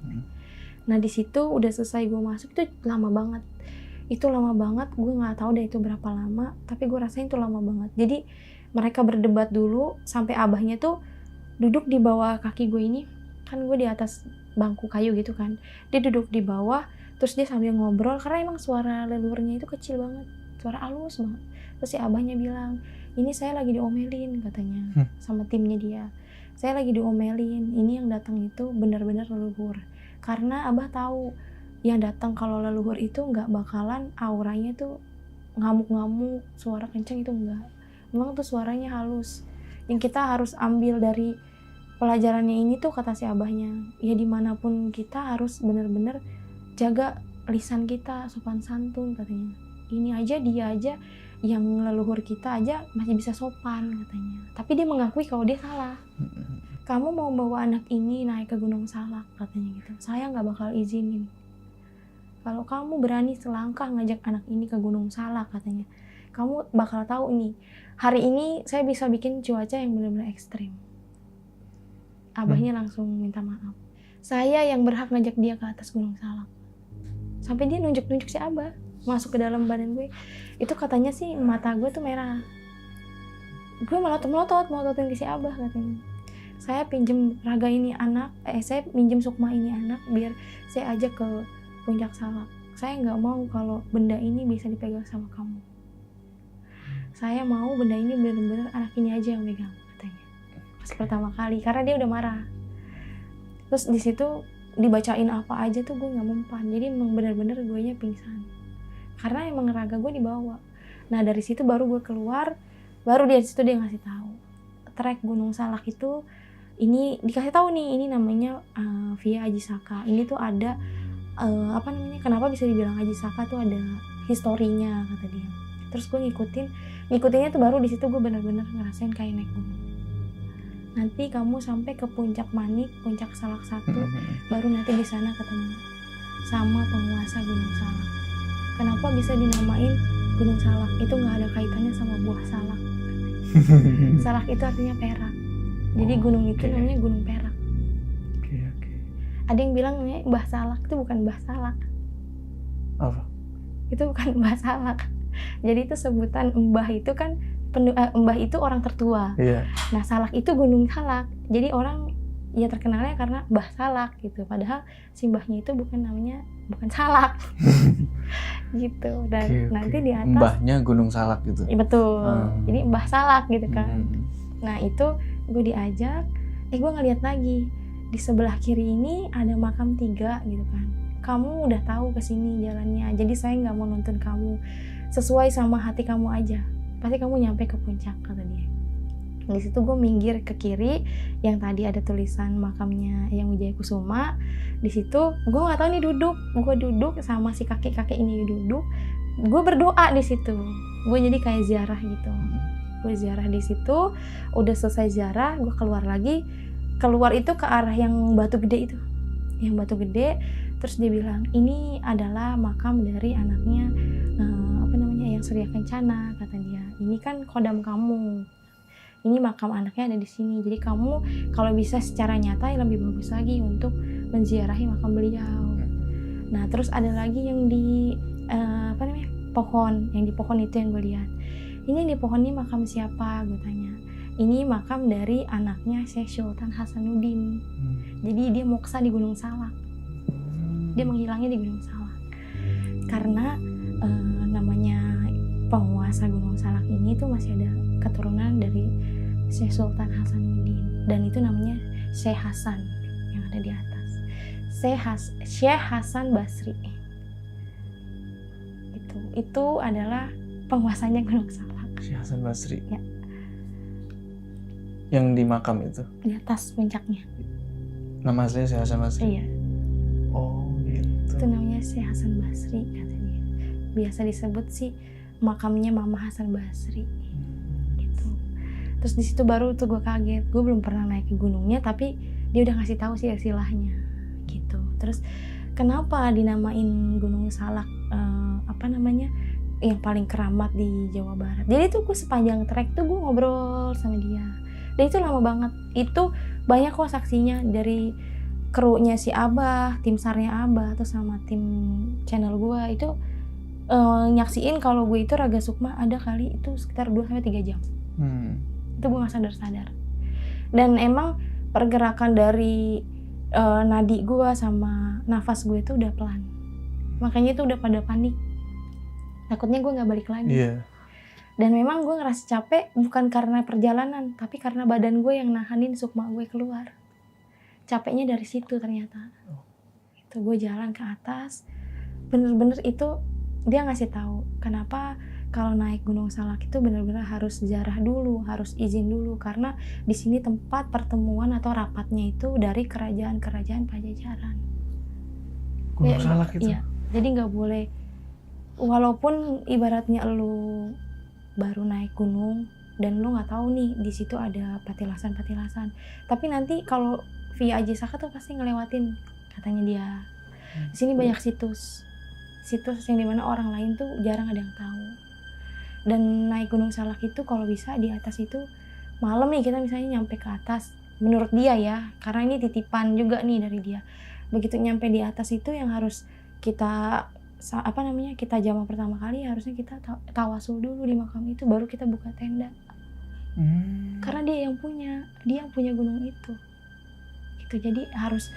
A: Nah di situ udah selesai gue masuk itu lama banget. Gue nggak tahu deh itu berapa lama, tapi gue rasain itu lama banget. Jadi mereka berdebat dulu sampai abahnya tuh duduk di bawah kaki gue ini, kan gue di atas bangku kayu gitu kan, dia duduk di bawah, terus dia sambil ngobrol karena emang suara leluhurnya itu kecil banget, suara halus banget. Terus si abahnya bilang, ini saya lagi diomelin katanya sama timnya dia, saya lagi diomelin, ini yang datang itu benar-benar leluhur. Karena abah tahu yang datang kalau leluhur itu nggak bakalan auranya tuh ngamuk-ngamuk, suara kenceng itu enggak. Memang tuh suaranya halus. Yang kita harus ambil dari pelajarannya ini tuh, kata si abahnya, ya dimanapun kita harus bener-bener jaga lisan kita, sopan santun katanya. Ini aja, dia aja yang leluhur kita aja masih bisa sopan katanya, tapi dia mengakui kalau dia salah. Kamu mau bawa anak ini naik ke Gunung Salak katanya gitu, saya nggak bakal izinin. Kalau kamu berani selangkah ngajak anak ini ke Gunung Salak katanya, kamu bakal tahu nih, hari ini saya bisa bikin cuaca yang benar-benar ekstrim. Abahnya langsung minta maaf. Saya yang berhak ngajak dia ke atas Gunung Salak. Sampai dia nunjuk-nunjuk si abah masuk ke dalam badan gue. Itu katanya sih mata gue tuh merah. Gue melototin ke si abah katanya. Saya pinjem raga ini anak, saya pinjem sukma ini anak biar saya ajak ke Puncak Salak. Saya nggak mau kalau benda ini bisa dipegang sama kamu. Saya mau benda ini benar-benar anak ini aja yang megang katanya. Pas pertama kali, karena dia udah marah. Terus di situ dibacain apa aja tuh gue nggak mempan. Jadi emang benar-benar gue nya pingsan. Karena emang raga gue dibawa. Nah dari situ baru gue keluar, baru dari situ dia ngasih tahu. Trek Gunung Salak itu ini dikasih tahu nih, ini namanya via Haji Saka. Ini tuh ada apa namanya? Kenapa bisa dibilang Haji Saka tuh ada historinya kata dia. Terus gue ngikutinnya tuh baru di situ gue benar-benar ngerasain kayak naik gunung. Nanti kamu sampai ke Puncak Manik, Puncak Salak 1, baru nanti di sana ketemu sama penguasa Gunung Salak. Kenapa bisa dinamain Gunung Salak? Itu nggak ada kaitannya sama buah salak. Salak itu artinya perak. Jadi gunung itu namanya Gunung Perak. Ada yang bilang namanya Mbah Salak, itu bukan Mbah Salak.
B: Apa?
A: Itu bukan Mbah Salak. Jadi itu sebutan Mbah itu kan Mbah itu orang tertua.
B: Iya.
A: Nah Salak itu Gunung Salak. Jadi orang ya terkenalnya karena Mbah Salak gitu. Padahal si mbahnya itu bukan Salak. Gitu. Dan nanti di atas
B: mbahnya Gunung Salak gitu.
A: Iya betul. Jadi Mbah Salak gitu kan. Nah itu gue diajak, gue ngeliat lagi di sebelah kiri ini ada makam 3 gitu kan. Kamu udah tahu kesini jalannya, jadi saya nggak mau nuntun kamu, sesuai sama hati kamu aja. Pasti kamu nyampe ke puncak kata dia. Di situ gue minggir ke kiri, yang tadi ada tulisan makamnya yang Wijaya Kusuma. Di situ gue nggak tahu nih gue duduk sama si kakek ini duduk. Gue berdoa di situ. Gue jadi kayak ziarah gitu. Gue ziarah di situ, udah selesai ziarah, gue keluar lagi. Keluar itu ke arah yang batu gede itu. Yang batu gede, terus dia bilang, ini adalah makam dari anaknya yang Surya Kencana kata dia. Ini kan kodam kamu. Ini makam anaknya ada di sini. Jadi kamu kalau bisa secara nyata lebih bagus lagi untuk menziarahi makam beliau. Nah, terus ada lagi yang di pohon, yang di pohon itu yang gue lihat. Ini yang di pohon ini makam siapa? Gue tanya. Ini makam dari anaknya Syekh Sultan Hasanuddin. Jadi dia moksa di Gunung Salak. Dia menghilangnya di Gunung Salak. Karena namanya penguasa Gunung Salak ini tuh masih ada keturunan dari Syekh Sultan Hasanuddin. Dan itu namanya Syekh Hasan yang ada di atas. Syekh Hasan Basri. Itu adalah penguasanya Gunung Salak.
B: Syekh Hasan Basri.
A: Ya.
B: Yang di makam itu?
A: Di atas puncaknya.
B: Nama aslinya Syekh Hasan Basri?
A: Iya.
B: Oh gitu.
A: Itu namanya Syekh Hasan Basri katanya. Biasa disebut sih makamnya Mama Hasan Basri. Gitu. Terus di situ baru tuh gue kaget. Gue belum pernah naik ke gunungnya, tapi dia udah ngasih tahu sih silsilahnya. Gitu. Terus kenapa dinamain Gunung Salak yang paling keramat di Jawa Barat. Jadi tuh gue sepanjang trek tuh gue ngobrol sama dia. Dan itu lama banget. Itu banyak kok saksinya dari krunya si Abah, tim sarnya Abah, terus sama tim channel gue itu nyaksiin kalau gue itu Raga Sukma ada kali itu sekitar 2-3 jam. Itu gue gak sadar-sadar. Dan emang pergerakan dari nadi gue sama nafas gue itu udah pelan. Makanya itu udah pada panik. Takutnya gue gak balik lagi.
B: Yeah.
A: Dan memang gue ngerasa capek bukan karena perjalanan, tapi karena badan gue yang nahanin sukma gue keluar. Capeknya dari situ ternyata. Itu gue jalan ke atas, bener-bener itu dia ngasih tahu kenapa kalau naik Gunung Salak itu benar-benar harus ziarah dulu, harus izin dulu, karena di sini tempat pertemuan atau rapatnya itu dari kerajaan-kerajaan Pajajaran.
B: Gunung Salak itu?
A: Iya, jadi nggak boleh, walaupun ibaratnya lu baru naik gunung dan lu nggak tahu nih di situ ada patilasan-patilasan, tapi nanti kalau via Aji Saka tuh pasti ngelewatin, katanya dia. Di sini banyak situs yang dimana orang lain tuh jarang ada yang tahu. Dan naik Gunung Salak itu kalau bisa di atas itu malam nih, kita misalnya nyampe ke atas, menurut dia ya, karena ini titipan juga nih dari dia. Begitu nyampe di atas itu yang harus kita kita jamak pertama kali, harusnya kita tawasul dulu di makam itu, baru kita buka tenda. Karena dia yang punya gunung itu gitu. Jadi harus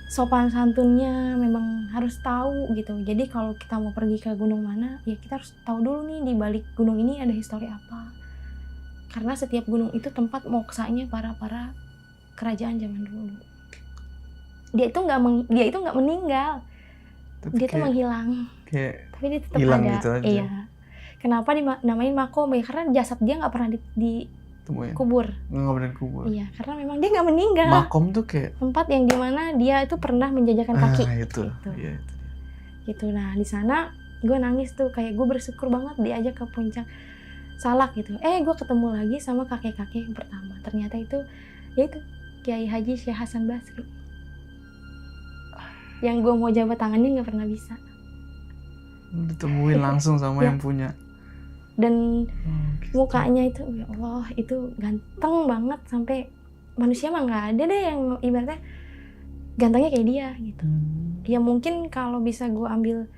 A: sopan santunnya memang harus tahu gitu. Jadi kalau kita mau pergi ke gunung mana, ya kita harus tahu dulu nih di balik gunung ini ada histori apa. Karena setiap gunung itu tempat moksanya para kerajaan zaman dulu. Dia itu nggak meninggal,
B: tapi
A: dia tuh menghilang. Tapi dia tetap
B: hilang
A: ada.
B: gitu aja.
A: Iya. Kenapa dinamain makom ya? Karena jasad dia nggak pernah kubur.
B: Nggak pernah kubur.
A: Iya, karena memang dia nggak meninggal.
B: Makom tuh kayak
A: tempat yang dimana dia itu pernah menjajakan kaki.
B: Itu.
A: Gitu.
B: Iya, itu.
A: Gitu. Nah di sana gue nangis tuh, kayak gue bersyukur banget diajak ke puncak Salak gitu. Gue ketemu lagi sama kakek-kakek yang pertama. Ternyata itu yaitu Kiai Haji Syekh Hasan Basri. Yang gue mau jabat tangannya nggak pernah bisa.
B: Ditemuin langsung sama yang punya.
A: Dan mukanya itu, ya Allah, itu ganteng banget, sampai manusia mah nggak ada deh yang ibaratnya gantengnya kayak dia gitu. Ya mungkin kalau bisa gue ambil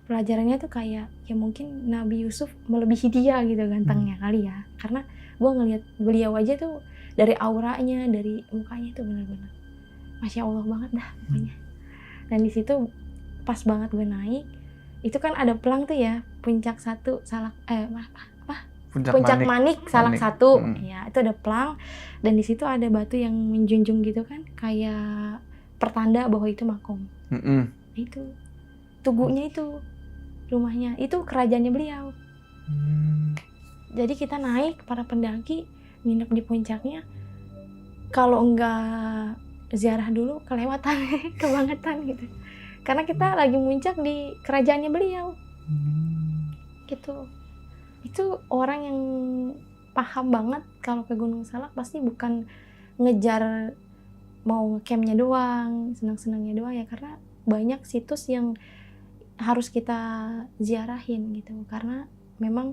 A: pelajarannya tuh kayak, ya mungkin Nabi Yusuf melebihi dia gitu gantengnya kali ya. Karena gue ngelihat beliau aja tuh dari auranya, dari mukanya tuh benar-benar Masya Allah banget dah pokoknya. Dan di situ pas banget gue naik, itu kan ada pelang tuh ya, puncak 1 Salak Puncak Manik Salak 1. Ya, itu ada pelang, dan di situ ada batu yang menjunjung gitu kan, kayak pertanda bahwa itu makom. Itu tugunya, itu rumahnya, itu kerajaannya beliau. Jadi kita naik, para pendaki nginep di puncaknya, kalau enggak ziarah dulu kelewatan kebangetan gitu. Karena kita lagi muncak di kerajaannya beliau. Gitu. Itu orang yang paham banget kalau ke Gunung Salak pasti bukan ngejar mau ngecampnya doang, senang-senangnya doang ya, karena banyak situs yang harus kita ziarahin gitu. Karena memang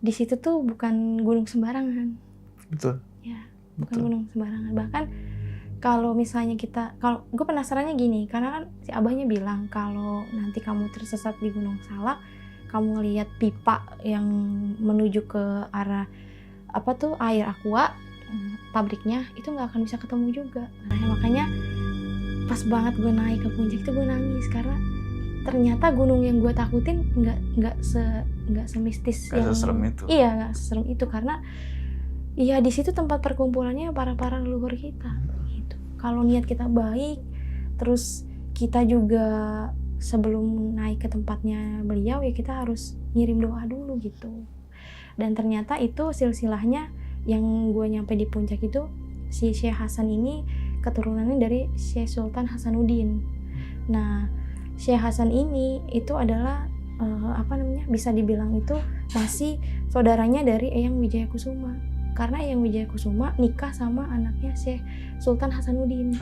A: di situ tuh bukan gunung sembarangan.
B: Betul.
A: Ya, bukan gunung sembarangan. Bahkan kalau misalnya kalau gue penasarannya gini, karena kan si abahnya bilang kalau nanti kamu tersesat di Gunung Salak, kamu ngelihat pipa yang menuju ke arah air aqua pabriknya, itu nggak akan bisa ketemu juga. Nah, makanya pas banget gue naik ke puncak itu gue nangis, karena ternyata gunung yang gue takutin nggak semistis, nggak seserem itu. Iya, nggak seserem itu, karena iya di situ tempat perkumpulannya para leluhur kita. Kalau niat kita baik, terus kita juga sebelum naik ke tempatnya beliau ya kita harus ngirim doa dulu gitu. Dan ternyata itu silsilahnya yang gue nyampe di puncak itu, si Syekh Hasan ini keturunannya dari Syekh Sultan Hasanuddin. Nah, Syekh Hasan ini itu adalah bisa dibilang itu masih saudaranya dari Eyang Wijayakusuma. Karena Eyang Wijayakusuma nikah sama anaknya Syekh Sultan Hasanuddin.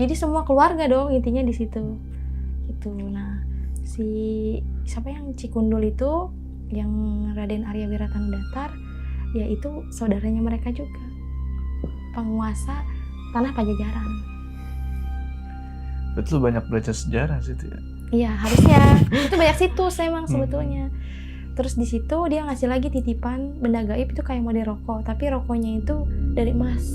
A: Jadi semua keluarga dong intinya di situ. Gitu. Nah, siapa yang Cikundul itu, yang Raden Arya Wiratanudatar, ya itu saudaranya mereka juga. Penguasa tanah Pajajaran.
B: Betul, banyak belajar sejarah situ ya.
A: Iya, harusnya. Itu banyak situs emang sebetulnya. Terus di situ dia ngasih lagi titipan benda gaib, itu kayak model rokok, tapi rokoknya itu dari emas.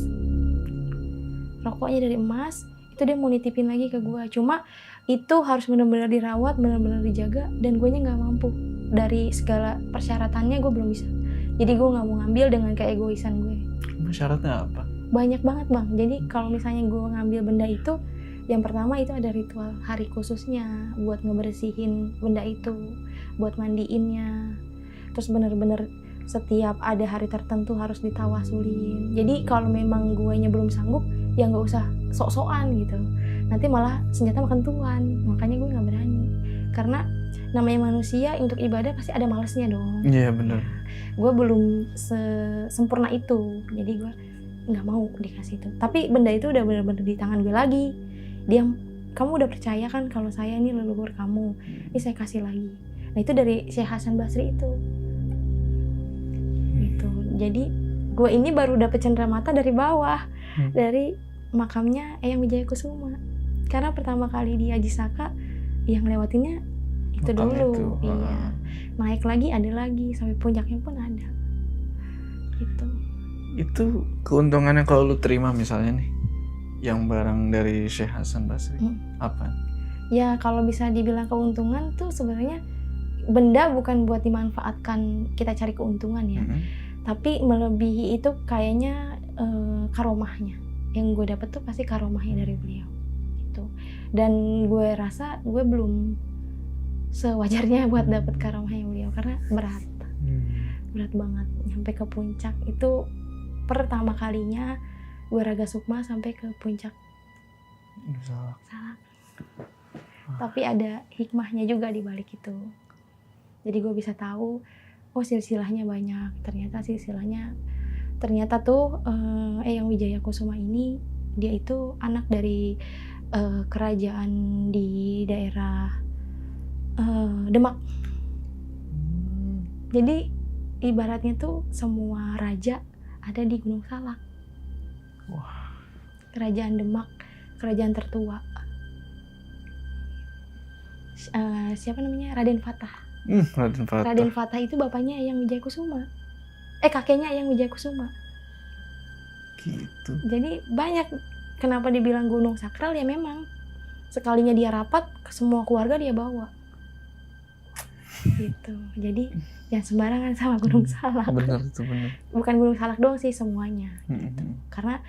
A: Rokoknya dari emas, itu dia mau nitipin lagi ke gue. Cuma itu harus benar-benar dirawat, benar-benar dijaga, dan gue nya nggak mampu. Dari segala persyaratannya gue belum bisa. Jadi gue nggak mau ngambil dengan keegoisan gue.
B: Syaratnya apa?
A: Banyak banget bang. Jadi kalau misalnya gue ngambil benda itu, yang pertama itu ada ritual hari khususnya buat ngebersihin benda itu, buat mandiinnya, terus bener-bener setiap ada hari tertentu harus ditawasulin. Jadi kalau memang guanya belum sanggup, ya nggak usah sok-sokan gitu. Nanti malah senjata makan tuan. Makanya gue nggak berani. Karena namanya manusia untuk ibadah pasti ada malesnya dong.
B: Iya benar.
A: Gue belum sempurna itu. Jadi gue nggak mau dikasih itu. Tapi benda itu udah bener-bener di tangan gue lagi. Dia, kamu udah percaya kan kalau saya ini leluhur kamu. Ini saya kasih lagi. Nah itu dari Syekh Hasan Basri itu. Gitu. Jadi gue ini baru dapet cenderamata dari bawah, dari makamnya Eyang Wijaya Kusuma. Karena pertama kali di Haji Saka yang lewatinnya itu
B: Makam
A: dulu.
B: itu.
A: Iya. Naik lagi ada lagi sampai puncaknya pun ada. Gitu.
B: Itu keuntungannya kalau lu terima misalnya nih yang barang dari Syekh Hasan Basri apa?
A: Ya kalau bisa dibilang keuntungan tuh sebenarnya benda bukan buat dimanfaatkan kita cari keuntungan ya. Tapi melebihi itu kayaknya karomahnya. Yang gue dapet tuh pasti karomahnya dari beliau gitu. Dan gue rasa gue belum sewajarnya buat dapet karomahnya beliau karena berat banget. Sampai ke puncak itu pertama kalinya gue Raga Sukma sampai ke puncak Salak. Tapi ada hikmahnya juga di balik itu. Jadi gue bisa tahu, oh silsilahnya banyak. Ternyata tuh Eyang Wijaya Kusuma ini dia itu anak dari kerajaan di daerah Demak. Jadi ibaratnya tuh semua raja ada di Gunung Salak.
B: Wah.
A: Kerajaan Demak, kerajaan tertua. Siapa namanya? Raden Fatah. Raden Fatah itu bapaknya Eyang Wijaya Kusuma. Kakeknya Eyang Wijaya Kusuma.
B: Gitu.
A: Jadi banyak kenapa dibilang gunung sakral ya memang sekalinya dia rapat ke semua keluarga dia bawa. Gitu. Jadi jangan sembarangan sama Gunung Salak.
B: Benar itu benar. Bukan
A: Gunung Salak doang sih semuanya. Gitu. Karena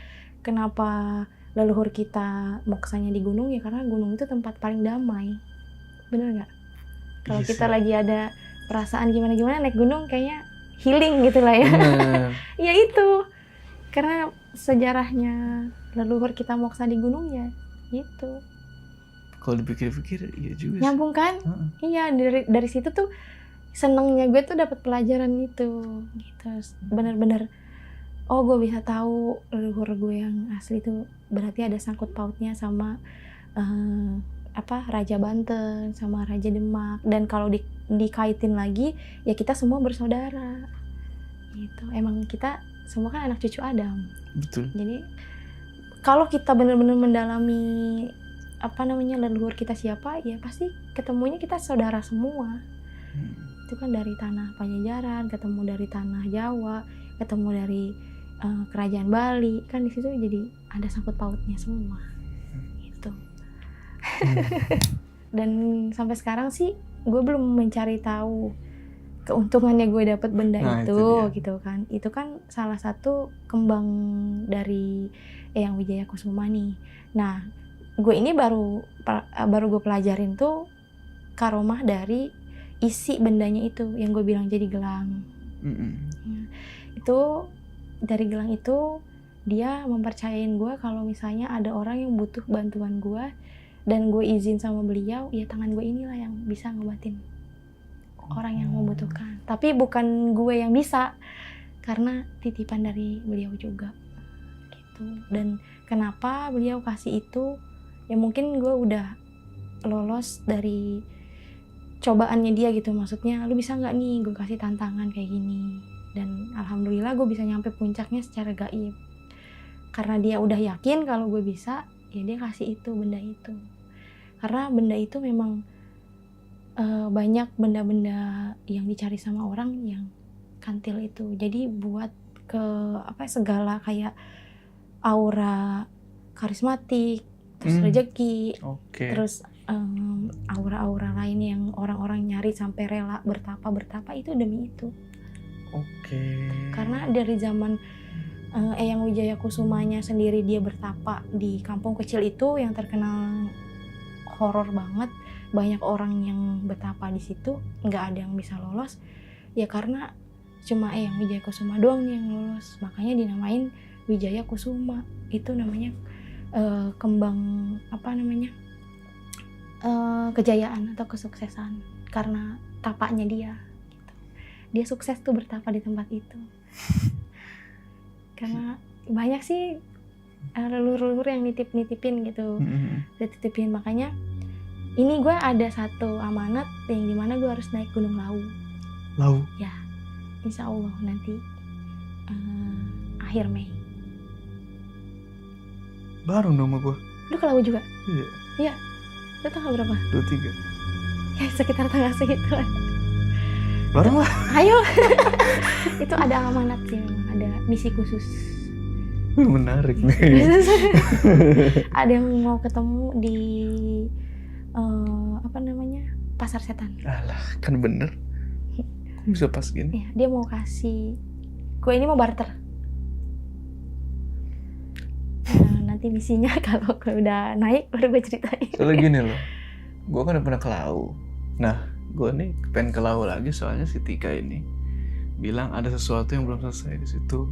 A: kenapa leluhur kita moksanya di gunung ya karena gunung itu tempat paling damai. Bener nggak? Kalau kita lagi ada perasaan gimana-gimana naik gunung kayaknya healing gitu lah ya. Ya itu. Karena sejarahnya leluhur kita moksa di gunung ya gitu.
B: Kalau dipikir-pikir iya juga.
A: Nyambung kan? Iya, dari situ tuh senengnya gue tuh dapat pelajaran itu gitu. Bener-bener oh gue bisa tahu leluhur gue yang asli tuh berarti ada sangkut pautnya sama Raja Banten sama Raja Demak, dan kalau dikaitin lagi ya kita semua bersaudara gitu. Emang kita semua kan anak cucu Adam.
B: Betul.
A: Jadi kalau kita benar-benar mendalami leluhur kita siapa ya pasti ketemunya kita saudara semua. Itu kan dari tanah Pajajaran, ketemu dari tanah Jawa, ketemu dari kerajaan Bali, kan di situ jadi ada sangkut pautnya semua gitu. Dan sampai sekarang sih gue belum mencari tahu keuntungannya gue dapet benda itu gitu kan. Itu kan salah satu kembang dari Eyang Wijaya Kusuma nih. Nah gue ini baru gue pelajarin tuh karomah dari isi bendanya itu yang gue bilang jadi gelang. Itu dari gelang itu dia mempercayain gue kalau misalnya ada orang yang butuh bantuan gue dan gue izin sama beliau, ya tangan gue inilah yang bisa ngobatin orang yang membutuhkan. Tapi bukan gue yang bisa, karena titipan dari beliau juga gitu. Dan kenapa beliau kasih itu, ya mungkin gue udah lolos dari cobaannya dia gitu. Maksudnya lu bisa nggak nih gue kasih tantangan kayak gini. Dan alhamdulillah gue bisa nyampe puncaknya secara gaib. Karena dia udah yakin kalau gue bisa, ya dia kasih itu, benda itu. Karena benda itu memang banyak benda-benda yang dicari sama orang yang kantil itu. Jadi buat ke segala kayak aura karismatik, terus rezeki, terus aura-aura lain yang orang-orang nyari sampai rela bertapa itu demi itu. Karena dari zaman Eyang Wijaya Kusumanya sendiri dia bertapa di kampung kecil itu yang terkenal horor banget, banyak orang yang bertapa di situ, nggak ada yang bisa lolos. Ya karena cuma yang Wijaya Kusuma doang nih yang lolos, makanya dinamain Wijaya Kusuma. Itu namanya kembang kejayaan atau kesuksesan karena tapaknya dia gitu. Dia sukses tuh bertapa di tempat itu. Karena banyak sih leluhur-leluhur yang nitipin gitu. Dititipin, makanya ini gue ada satu amanat yang dimana gue harus naik Gunung Lawu. Ya, insya Allah nanti akhir Mei.
B: Baru nama gue.
A: Lu ke Lawu juga?
B: Iya.
A: Lu tanggal berapa?
B: 23.
A: Ya sekitar tanggal segituan.
B: Bareng lah.
A: Ayo. Itu ada amanat sih, ada misi khusus.
B: Menarik nih.
A: Ada yang mau ketemu di Pasar Setan.
B: Alah, kan bener. Kok bisa pas gini?
A: Ya, dia mau kasih. Gue ini mau barter. Nanti misinya kalau gue udah naik baru gue ceritain.
B: Soalnya gini loh, gue kan udah pernah ke Lawu. Nah, gue nih pengen ke Lawu lagi soalnya si Tika ini bilang ada sesuatu yang belum selesai di situ.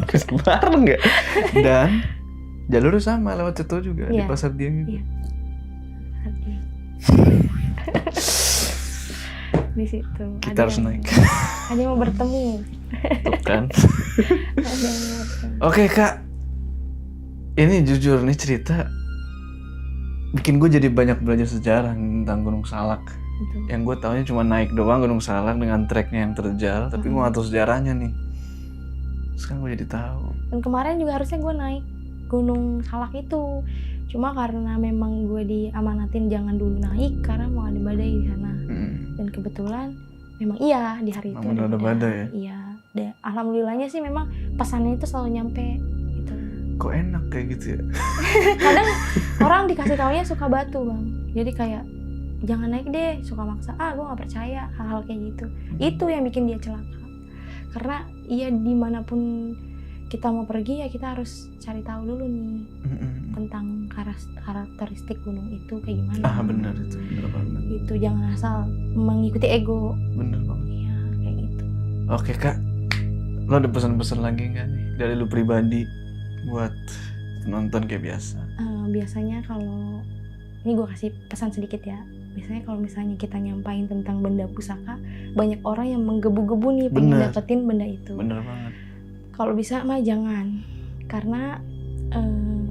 B: Bisa bareng nggak? Dan jalurnya sama lewat situ juga di Pasar Dieng gitu.
A: Iya. Di situ.
B: Kita harus naik.
A: Hanya mau bertemu.
B: Tuh kan. Oke Kak, ini jujur nih cerita bikin gue jadi banyak belajar sejarah tentang Gunung Salak.
A: Betul.
B: Yang gue taunya cuma naik doang Gunung Salak dengan treknya yang terjal, tapi gue nggak tahu sejarahnya nih. Sekarang gue jadi tahu.
A: Dan kemarin juga harusnya gue naik Gunung Salak itu, cuma karena memang gue diamanatin jangan dulu naik karena mau ada badai di sana. Dan kebetulan memang iya di hari itu
B: ada badai ya?
A: Iya. Alhamdulillahnya sih memang pesannya itu selalu nyampe gitu.
B: Kok enak kayak gitu ya?
A: Kadang orang dikasih taunya suka batu bang, jadi kayak jangan naik deh, suka maksa, gue gak percaya hal-hal kayak gitu. Itu yang bikin dia celaka. Karena iya dimanapun kita mau pergi ya kita harus cari tahu dulu nih tentang karakteristik gunung itu kayak gimana.
B: Benar itu, benar banget.
A: Gitu, jangan asal mengikuti ego.
B: Bener banget.
A: Iya, kayak gitu.
B: Oke Kak, lo ada pesan-pesan lagi nggak nih dari lu pribadi buat penonton kayak biasa?
A: Biasanya kalau ini gue kasih pesan sedikit ya. Biasanya kalau misalnya kita nyampain tentang benda pusaka, banyak orang yang menggebu-gebu nih pengen dapetin benda itu.
B: Bener banget.
A: Kalau bisa mah jangan, karena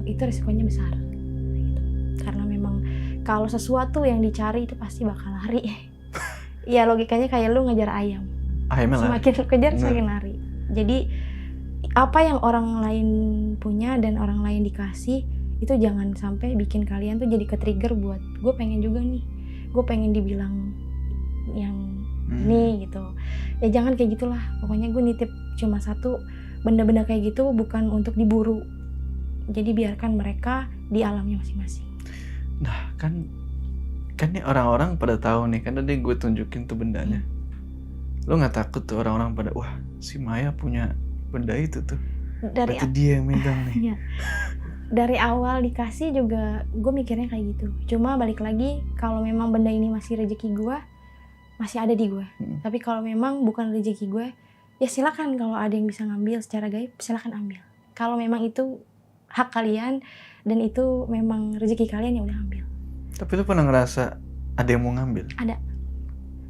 A: itu resikonya besar. Gitu. Karena memang kalau sesuatu yang dicari itu pasti bakal lari. Ya logikanya kayak lu ngejar ayam. Semakin lu kejar semakin lari. Jadi apa yang orang lain punya dan orang lain dikasih itu jangan sampai bikin kalian tuh jadi ke-trigger buat gue pengen juga nih. Gue pengen dibilang yang ini gitu. Ya jangan kayak gitulah. Pokoknya gue nitip cuma satu, benda-benda kayak gitu bukan untuk diburu. Jadi biarkan mereka di alamnya masing-masing.
B: Nah kan nih orang-orang pada tahu nih, kan tadi gue tunjukin tuh bendanya. Lo nggak takut tuh orang-orang pada wah si Maya punya benda itu tuh. Berarti dia yang megang nih.
A: Iya. Dari awal dikasih juga gue mikirnya kayak gitu. Cuma balik lagi kalau memang benda ini masih rezeki gue, masih ada di gue. Tapi kalau memang bukan rezeki gue, ya silakan kalau ada yang bisa ngambil secara gaib, silakan ambil. Kalau memang itu hak kalian dan itu memang rezeki kalian, ya udah ambil.
B: Tapi lu pernah ngerasa ada yang mau ngambil?
A: Ada.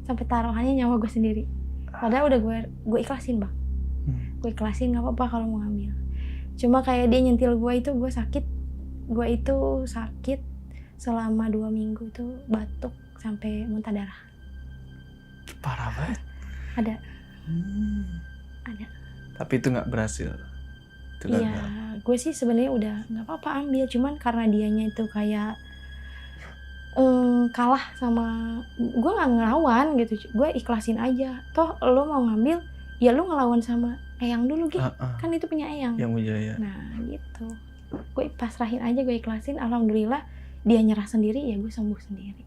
A: Sampai taruhannya nyawa gue sendiri. Padahal udah gue ikhlasin bang. Gue ikhlasin nggak apa-apa kalau mau ngambil. Cuma kayak dia nyentil gue itu gue sakit. Gue itu sakit selama 2 minggu itu batuk sampai muntah darah.
B: Parah banget.
A: Ada. Ada.
B: Tapi itu nggak berhasil.
A: Iya, gue sih sebenarnya udah nggak apa-apa ambil, cuman karena dianya itu kayak kalah sama gue, nggak ngelawan gitu, gue ikhlasin aja. Toh lo mau ngambil, ya lo ngelawan sama Eyang dulu gitu, kan itu punya Eyang.
B: Yang Wijaya.
A: Nah gitu, gue pasrahin aja, gue ikhlasin. Alhamdulillah dia nyerah sendiri, ya gue sembuh sendiri.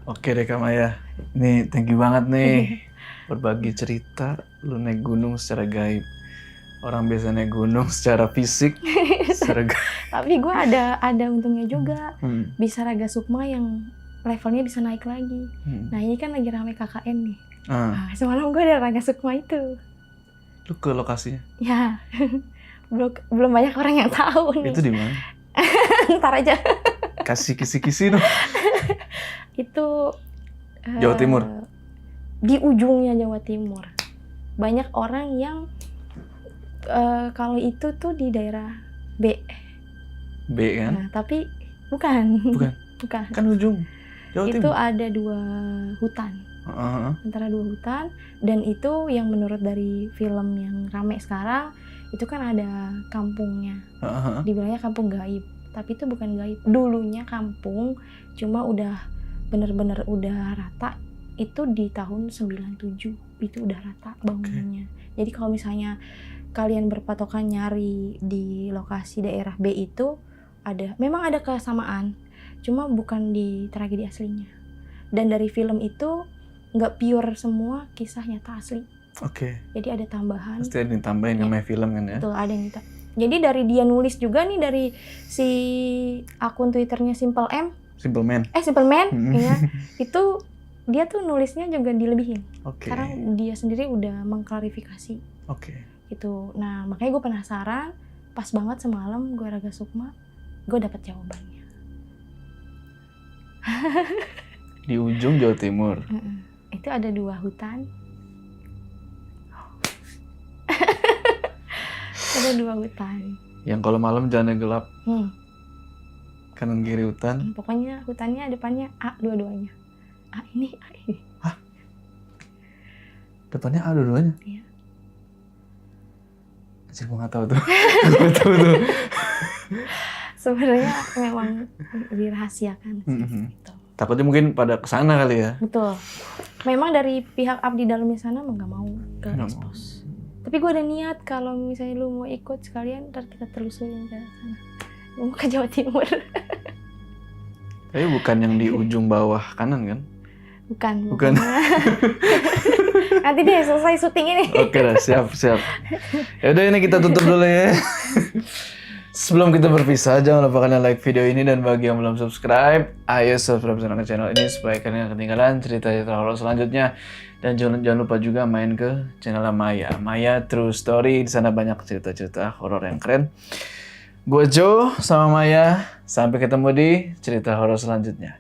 B: Oke deh Kak Maya, nih thank you banget nih berbagi cerita lu naik gunung secara gaib. Orang biasa naik gunung secara fisik, secara
A: tapi gue ada untungnya juga. Bisa Raga Sukma yang levelnya bisa naik lagi. Nah ini kan lagi rame KKN nih.
B: Ah,
A: Nah, semalam gue ada Raga Sukma itu.
B: lu ke lokasinya?
A: Ya, belum banyak orang yang tahu nih.
B: Itu di mana?
A: Ntar aja.
B: Kasih kisi-kisi dong.
A: Itu
B: Jawa Timur?
A: Di ujungnya Jawa Timur. Banyak orang yang kalau itu tuh di daerah B.
B: B kan?
A: Nah, tapi bukan.
B: Bukan?
A: Bukan.
B: Kan ujung. Jawa
A: Itu
B: Timur.
A: ada 2 hutan. Antara 2 hutan, dan itu yang menurut dari film yang rame sekarang itu kan ada kampungnya. Dibilangnya kampung gaib, tapi itu bukan gaib. Dulunya kampung, cuma udah bener-bener udah rata itu di tahun 97 itu udah rata bangunannya. Jadi kalau misalnya kalian berpatokan nyari di lokasi daerah B itu memang ada kesamaan, cuma bukan di tragedi aslinya. Dan dari film itu nggak pure semua kisah nyata asli. Jadi ada tambahan.
B: Pasti ada yang tambahin namanya film kan ya?
A: Betul, ada yang kita. Jadi dari dia nulis juga nih, dari si akun Twitternya Simple Man, ya, itu dia tuh nulisnya juga dilebihin. Karena dia sendiri udah mengklarifikasi. Gitu. Nah makanya gue penasaran, pas banget semalam gue Raga Sukma, gue dapet jawabannya.
B: Di ujung Jawa Timur.
A: Itu ada 2 hutan. Ada 2 hutan.
B: Yang kalau malam jalannya gelap. Kanan kiri hutan.
A: Pokoknya hutannya depannya A dua-duanya. A ini.
B: Hah? Depannya A dua-duanya?
A: Iya.
B: Anjir, gue nggak tahu tuh. Gue tahu tuh.
A: Sebenarnya memang dirahasiakan sih. Gitu.
B: Takutnya mungkin pada kesana kali ya.
A: Betul. Memang dari pihak abdi dalamnya sana nggak mau ke expose. Tapi gue ada niat kalau misalnya lu mau ikut sekalian, ntar kita telusurin ke sana. Gue mau ke Jawa Timur.
B: Tapi bukan yang di ujung bawah kanan kan?
A: Bukan. Nanti deh selesai syuting ini.
B: Oke lah, siap. Yaudah, ini kita tutup dulu ya. Sebelum kita berpisah, jangan lupa kalian like video ini, dan bagi yang belum subscribe, ayo subscribe ke channel ini supaya kalian ketinggalan cerita-cerita horor selanjutnya. Dan jangan lupa juga main ke channel Maya True Story. Di sana banyak cerita-cerita horor yang keren. Gue Joe sama Maya, sampai ketemu di cerita horor selanjutnya.